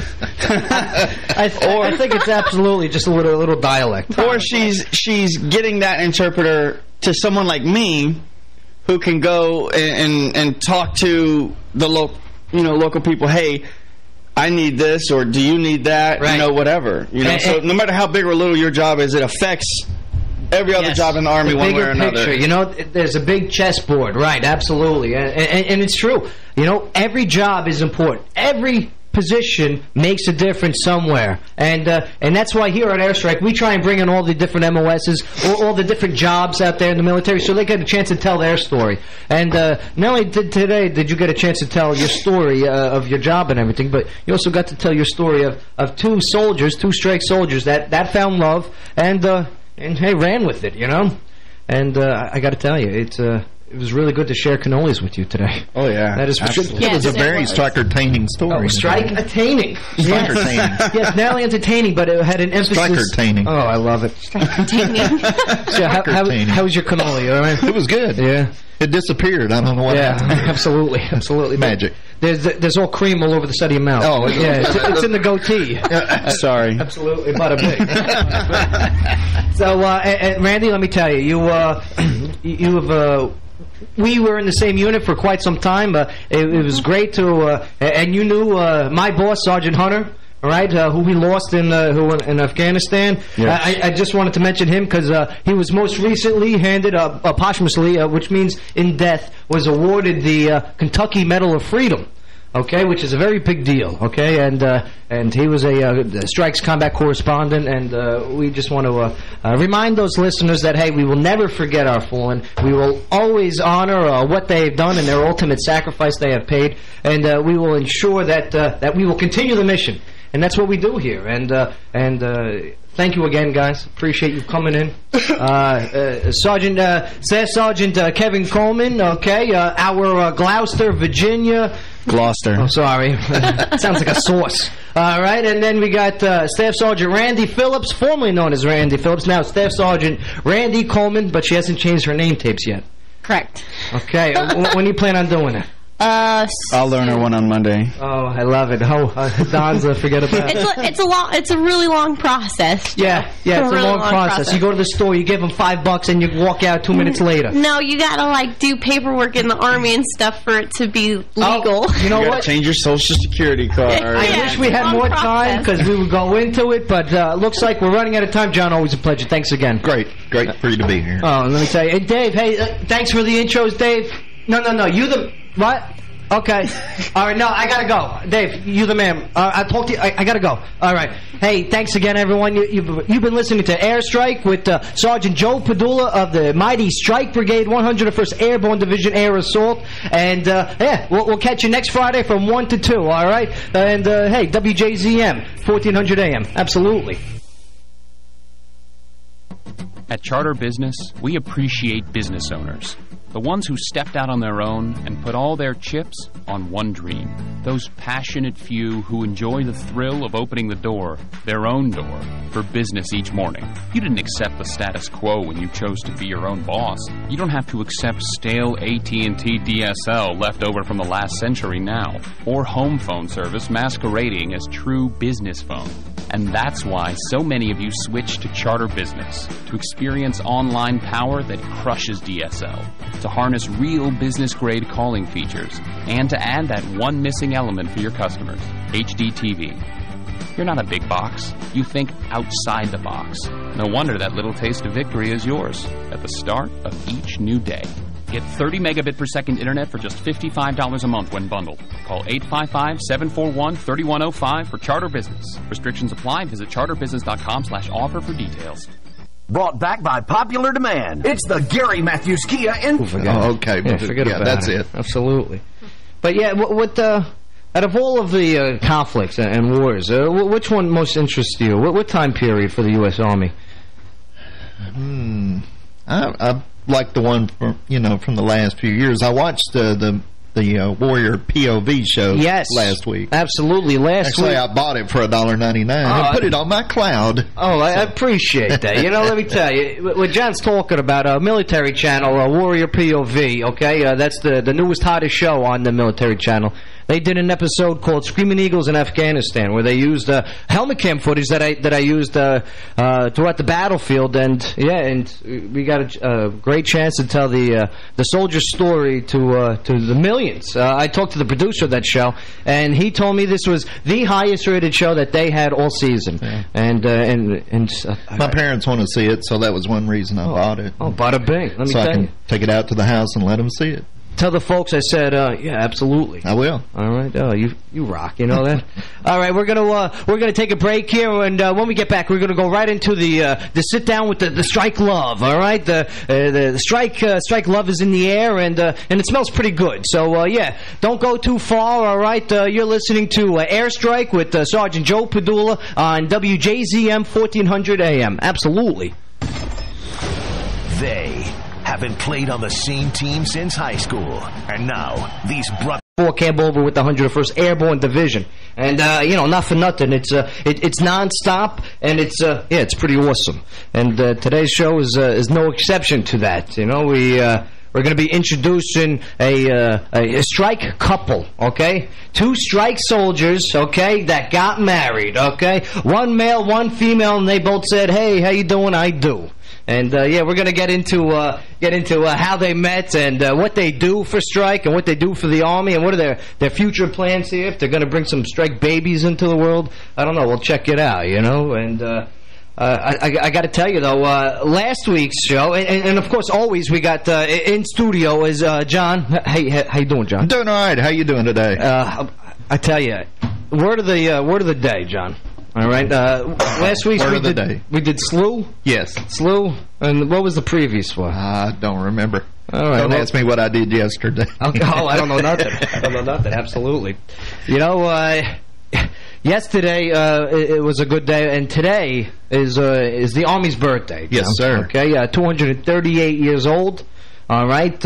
I think it's absolutely just a little dialect. Or she's getting that interpreter to someone like me, who can go and talk to the local people. Hey, I need this, or do you need that? Right. Whatever. So no matter how big or little your job is, it affects every other job in the Army one way or another. Picture, there's a big chessboard, right? Absolutely, and it's true. Every job is important. Every position makes a difference somewhere, and that's why here at Airstrike we try and bring in all the different MOSs, all the different jobs out there in the military, so they get a chance to tell their story. And not only did you get a chance to tell your story of your job and everything, but you also got to tell your story of two strike soldiers that found love and hey, ran with it, And I got to tell you, it was really good to share cannolis with you today. Oh, yeah. That is for sure. It was a very striker-taining story. Oh, strike-attaining. Striker-taining. Yes, not only entertaining, but it had an emphasis. Striker-taining. Oh, I love it. Striker-attaining. So how was your cannoli? All right? It was good. Yeah. It disappeared. I don't know what happened. Absolutely. Absolutely. Magic. There's all cream all over the side of your mouth. Oh, yeah. It's in the goatee. Sorry. Absolutely. Bada big. So, Randy, let me tell you, we were in the same unit for quite some time. It was great to, and you knew my boss, Sergeant Hunter, all right, who we lost in Afghanistan. Yes. I just wanted to mention him because he was most recently handed, posthumously, which means in death, was awarded the Kentucky Medal of Freedom. Okay, which is a very big deal. Okay, and he was a Strikes combat correspondent, and we just want to remind those listeners that hey, we will never forget our fallen. We will always honor what they have done and their ultimate sacrifice they have paid, and we will ensure that that we will continue the mission, and that's what we do here. And thank you again, guys. Appreciate you coming in. Staff Sergeant Kevin Coleman, okay, our Gloucester, Virginia. Gloucester. I'm sorry. Sounds like a sauce. All right, and then we got Staff Sergeant Randy Phillips, formerly known as Randy Phillips, now Staff Sergeant Randy Coleman, but she hasn't changed her name tapes yet. Correct. Okay, when do you plan on doing it? I'll learn her one on Monday. Oh, I love it. Oh, Don's forget about it. It's a really long process. Yeah, it's a really long process. You go to the store, you give them $5, and you walk out 2 minutes later. No, you gotta do paperwork in the Army and stuff for it to be legal. Oh, you know what? Change your Social Security card. I wish we had more time because we would go into it, but looks like we're running out of time. John, always a pleasure. Thanks again. Great for you to be here. Oh, let me tell you, hey Dave. Hey, thanks for the intros, Dave. No. You the what? Okay. All right, no, I gotta go. Dave, you the man. I'll talk to you. I gotta go. All right. Hey, thanks again, everyone. You've been listening to Airstrike with Sergeant Joe Padula of the mighty Strike Brigade, 101st Airborne Division Air Assault. And, yeah, we'll catch you next Friday from 1 to 2, all right? And, hey, WJZM, 1400 AM. Absolutely. At Charter Business, we appreciate business owners. The ones who stepped out on their own and put all their chips on one dream. Those passionate few who enjoy the thrill of opening the door, their own door, for business each morning. You didn't accept the status quo when you chose to be your own boss. You don't have to accept stale AT&T DSL left over from the last century now, or home phone service masquerading as true business phone. And that's why so many of you switch to Charter Business, to experience online power that crushes DSL, to harness real business-grade calling features, and to add that one missing element for your customers, HD TV. You're not a big box. You think outside the box. No wonder that little taste of victory is yours at the start of each new day. Get 30 megabit per second internet for just $55 a month when bundled. Call 855-741-3105 for Charter Business. Restrictions apply. Visit charterbusiness.com/offer for details. Brought back by popular demand. It's the Gary Matthews Kia okay. Yeah, forget about that's it. it. Absolutely. But yeah, what out of all of the conflicts and wars, which one most interests you? What time period for the U.S. Army? I like the one from the last few years. I watched the Warrior POV show last week. Absolutely. Actually, I bought it for $1.99 and put it on my cloud. Oh, I appreciate that. Let me tell you, what John's talking about, military channel, Warrior POV, okay? That's the newest, hottest show on the military channel. They did an episode called Screaming Eagles in Afghanistan, where they used helmet cam footage that I used throughout the battlefield, and we got a great chance to tell the soldier's story to the millions. I talked to the producer of that show, and he told me this was the highest rated show that they had all season. Yeah. And my parents want to see it, so that was one reason I bought it. Oh, bada bing! Let me tell you. So I can take it out to the house and let them see it. Tell the folks I said, yeah, absolutely. I will. All right. Oh, you rock. You know that? All right. We're gonna take a break here, and when we get back, we're gonna go right into the sit down with the Strike Love. All right. The Strike Love is in the air, and it smells pretty good. So yeah, don't go too far. All right. You're listening to Airstrike with Sergeant Joe Padula on WJZM 1400 AM. Absolutely. They haven't played on the same team since high school. And now, these brothers... Camp over with the 101st Airborne Division. And, not for nothing. It's nonstop, and it's pretty awesome. And today's show is no exception to that. We're going to be introducing a strike couple, okay? 2 strike soldiers, okay, that got married, okay? One male, one female, and they both said, hey, how you doing? I do. And, yeah, we're going to get into how they met and what they do for strike and what they do for the Army and what are their future plans here. If they're going to bring some strike babies into the world, I don't know. We'll check it out, And I got to tell you, though, last week's show, and of course, always we got in studio is John. Hey, how you doing, John? I'm doing all right. How you doing today? I tell you, word of the day, John. All right. Last week we did SLU. Yes, SLU. And what was the previous one? I don't remember. All right. Don't ask me what I did yesterday. Okay. Oh, I don't know nothing. I don't know nothing. Absolutely. Yesterday it was a good day, and today is the Army's birthday. Yes, sir. Okay. 238 years old. All right.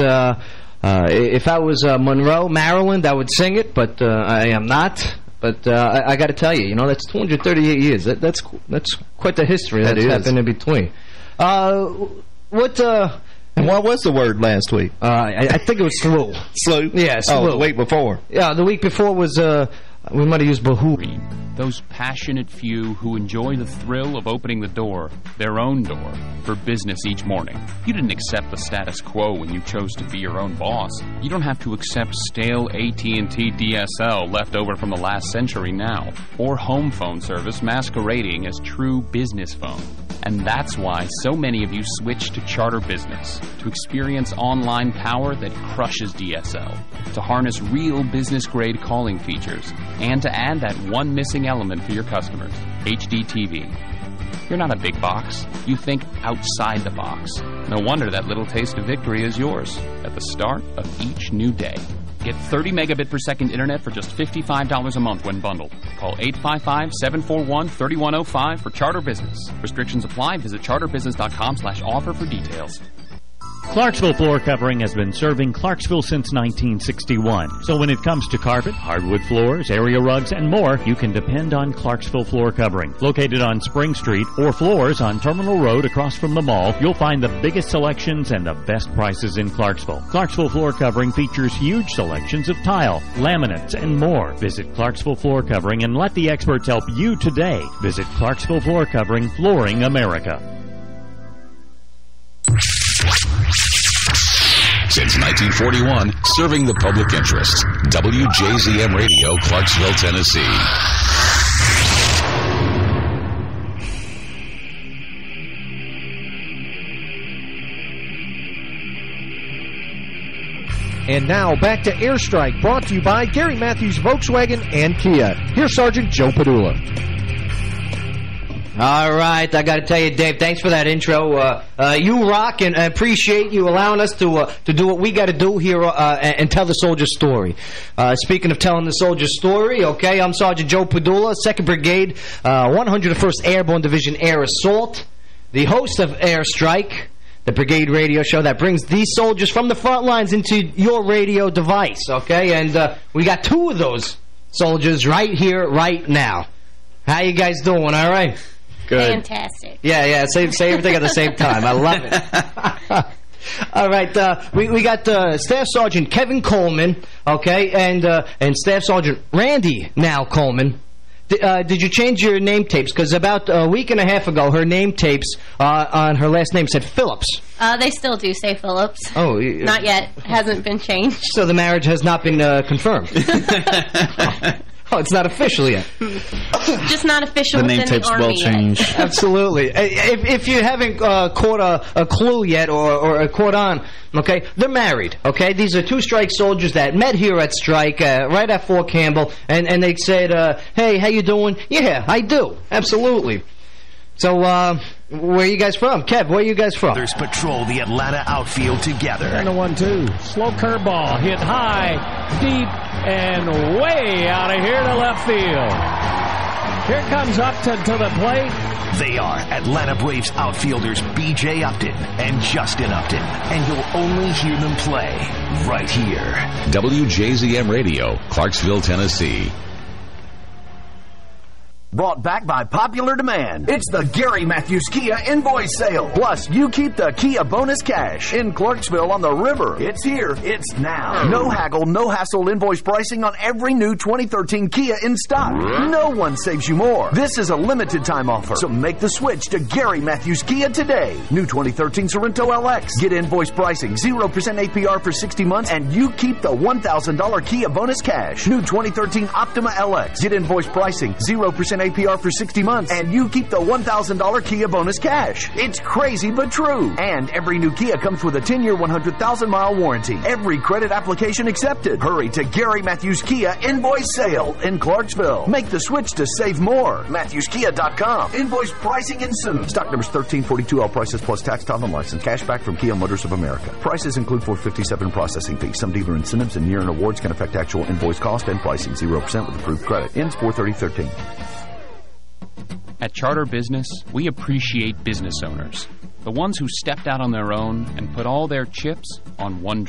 If I was Monroe, Maryland, I would sing it, but I am not. But I got to tell you, that's 238 years. That's quite the history that's happened in between. What was the word last week? I think it was SLU. SLU? Yeah, SLU. Oh, the week before. Yeah, the week before was, we might have used Bahoo. Those passionate few who enjoy the thrill of opening the door, their own door, for business each morning. You didn't accept the status quo when you chose to be your own boss. You don't have to accept stale AT&T DSL left over from the last century now, or home phone service masquerading as true business phone. And that's why so many of you switch to Charter Business, to experience online power that crushes DSL, to harness real business-grade calling features, and to add that one missing element for your customers, HD TV. You're not a big box. You think outside the box. No wonder that little taste of victory is yours at the start of each new day. Get 30 megabit per second internet for just $55 a month when bundled. Call 855-741-3105 for Charter Business. Restrictions apply. Visit charterbusiness.com/offer for details. Clarksville Floor Covering has been serving Clarksville since 1961. So when it comes to carpet, hardwood floors, area rugs, and more, you can depend on Clarksville Floor Covering. Located on Spring Street or Floors on Terminal Road across from the mall, you'll find the biggest selections and the best prices in Clarksville. Clarksville Floor Covering features huge selections of tile, laminates, and more. Visit Clarksville Floor Covering and let the experts help you today. Visit Clarksville Floor Covering, Flooring America. Since 1941, serving the public interest. WJZM Radio, Clarksville, Tennessee. And now back to Airstrike, brought to you by Gary Matthews Volkswagen and Kia. Here's Sergeant Joe Padula. All right, I got to tell you, Dave, thanks for that intro. You rock, and I appreciate you allowing us to do what we got to do here and tell the soldier's story. Speaking of telling the soldier's story, okay, I'm Sergeant Joe Padula, 2nd Brigade, 101st Airborne Division Air Assault, the host of Airstrike, the Brigade radio show that brings these soldiers from the front lines into your radio device, okay? And we got 2 of those soldiers right here, right now. How you guys doing, all right? Good. Fantastic. Yeah, say everything at the same time. I love it. All right, we got Staff Sergeant Kevin Coleman, okay, and Staff Sergeant Randy now Coleman. Did you change your name tapes? Because about a week and a half ago, her name tapes on her last name said Phillips. They still do say Phillips. Oh, not yet. Hasn't been changed. So the marriage has not been confirmed. Oh, it's not official yet. Just not official within the Army. The name tapes will change. Absolutely. If you haven't caught a clue yet or caught on, okay, they're married, okay? These are 2 strike soldiers that met here at Strike, right at Fort Campbell, and they said, hey, how you doing? Yeah, I do. Absolutely. So, where are you guys from? Kev, where are you guys from? Others patrol the Atlanta outfield together. And a 1-2. Slow curveball. Hit high, deep, and way out of here to left field. Here comes Upton to the plate. They are Atlanta Braves outfielders B.J. Upton and Justin Upton. And you'll only hear them play right here. WJZM Radio, Clarksville, Tennessee. Brought back by popular demand. It's the Gary Matthews Kia Invoice Sale. Plus, you keep the Kia bonus cash. In Clarksville on the river. It's here. It's now. No haggle, no hassle invoice pricing on every new 2013 Kia in stock. No one saves you more. This is a limited time offer. So make the switch to Gary Matthews Kia today. New 2013 Sorrento LX. Get invoice pricing, 0% APR for 60 months, and you keep the $1,000 Kia bonus cash. New 2013 Optima LX. Get invoice pricing, 0% APR for 60 months, and you keep the $1,000 Kia bonus cash. It's crazy but true. And every new Kia comes with a 10-year, 100,000-mile warranty. Every credit application accepted. Hurry to Gary Matthews Kia Invoice Sale in Clarksville. Make the switch to save more. MatthewsKia.com. Invoice pricing ensues. Stock numbers 1342, all prices plus tax, title, and license. Cash back from Kia Motors of America. Prices include 457 processing fees. Some dealer incentives and year-end awards can affect actual invoice cost and pricing. 0% with approved credit. Ends 4/30/13. At Charter Business, we appreciate business owners, the ones who stepped out on their own and put all their chips on one dream.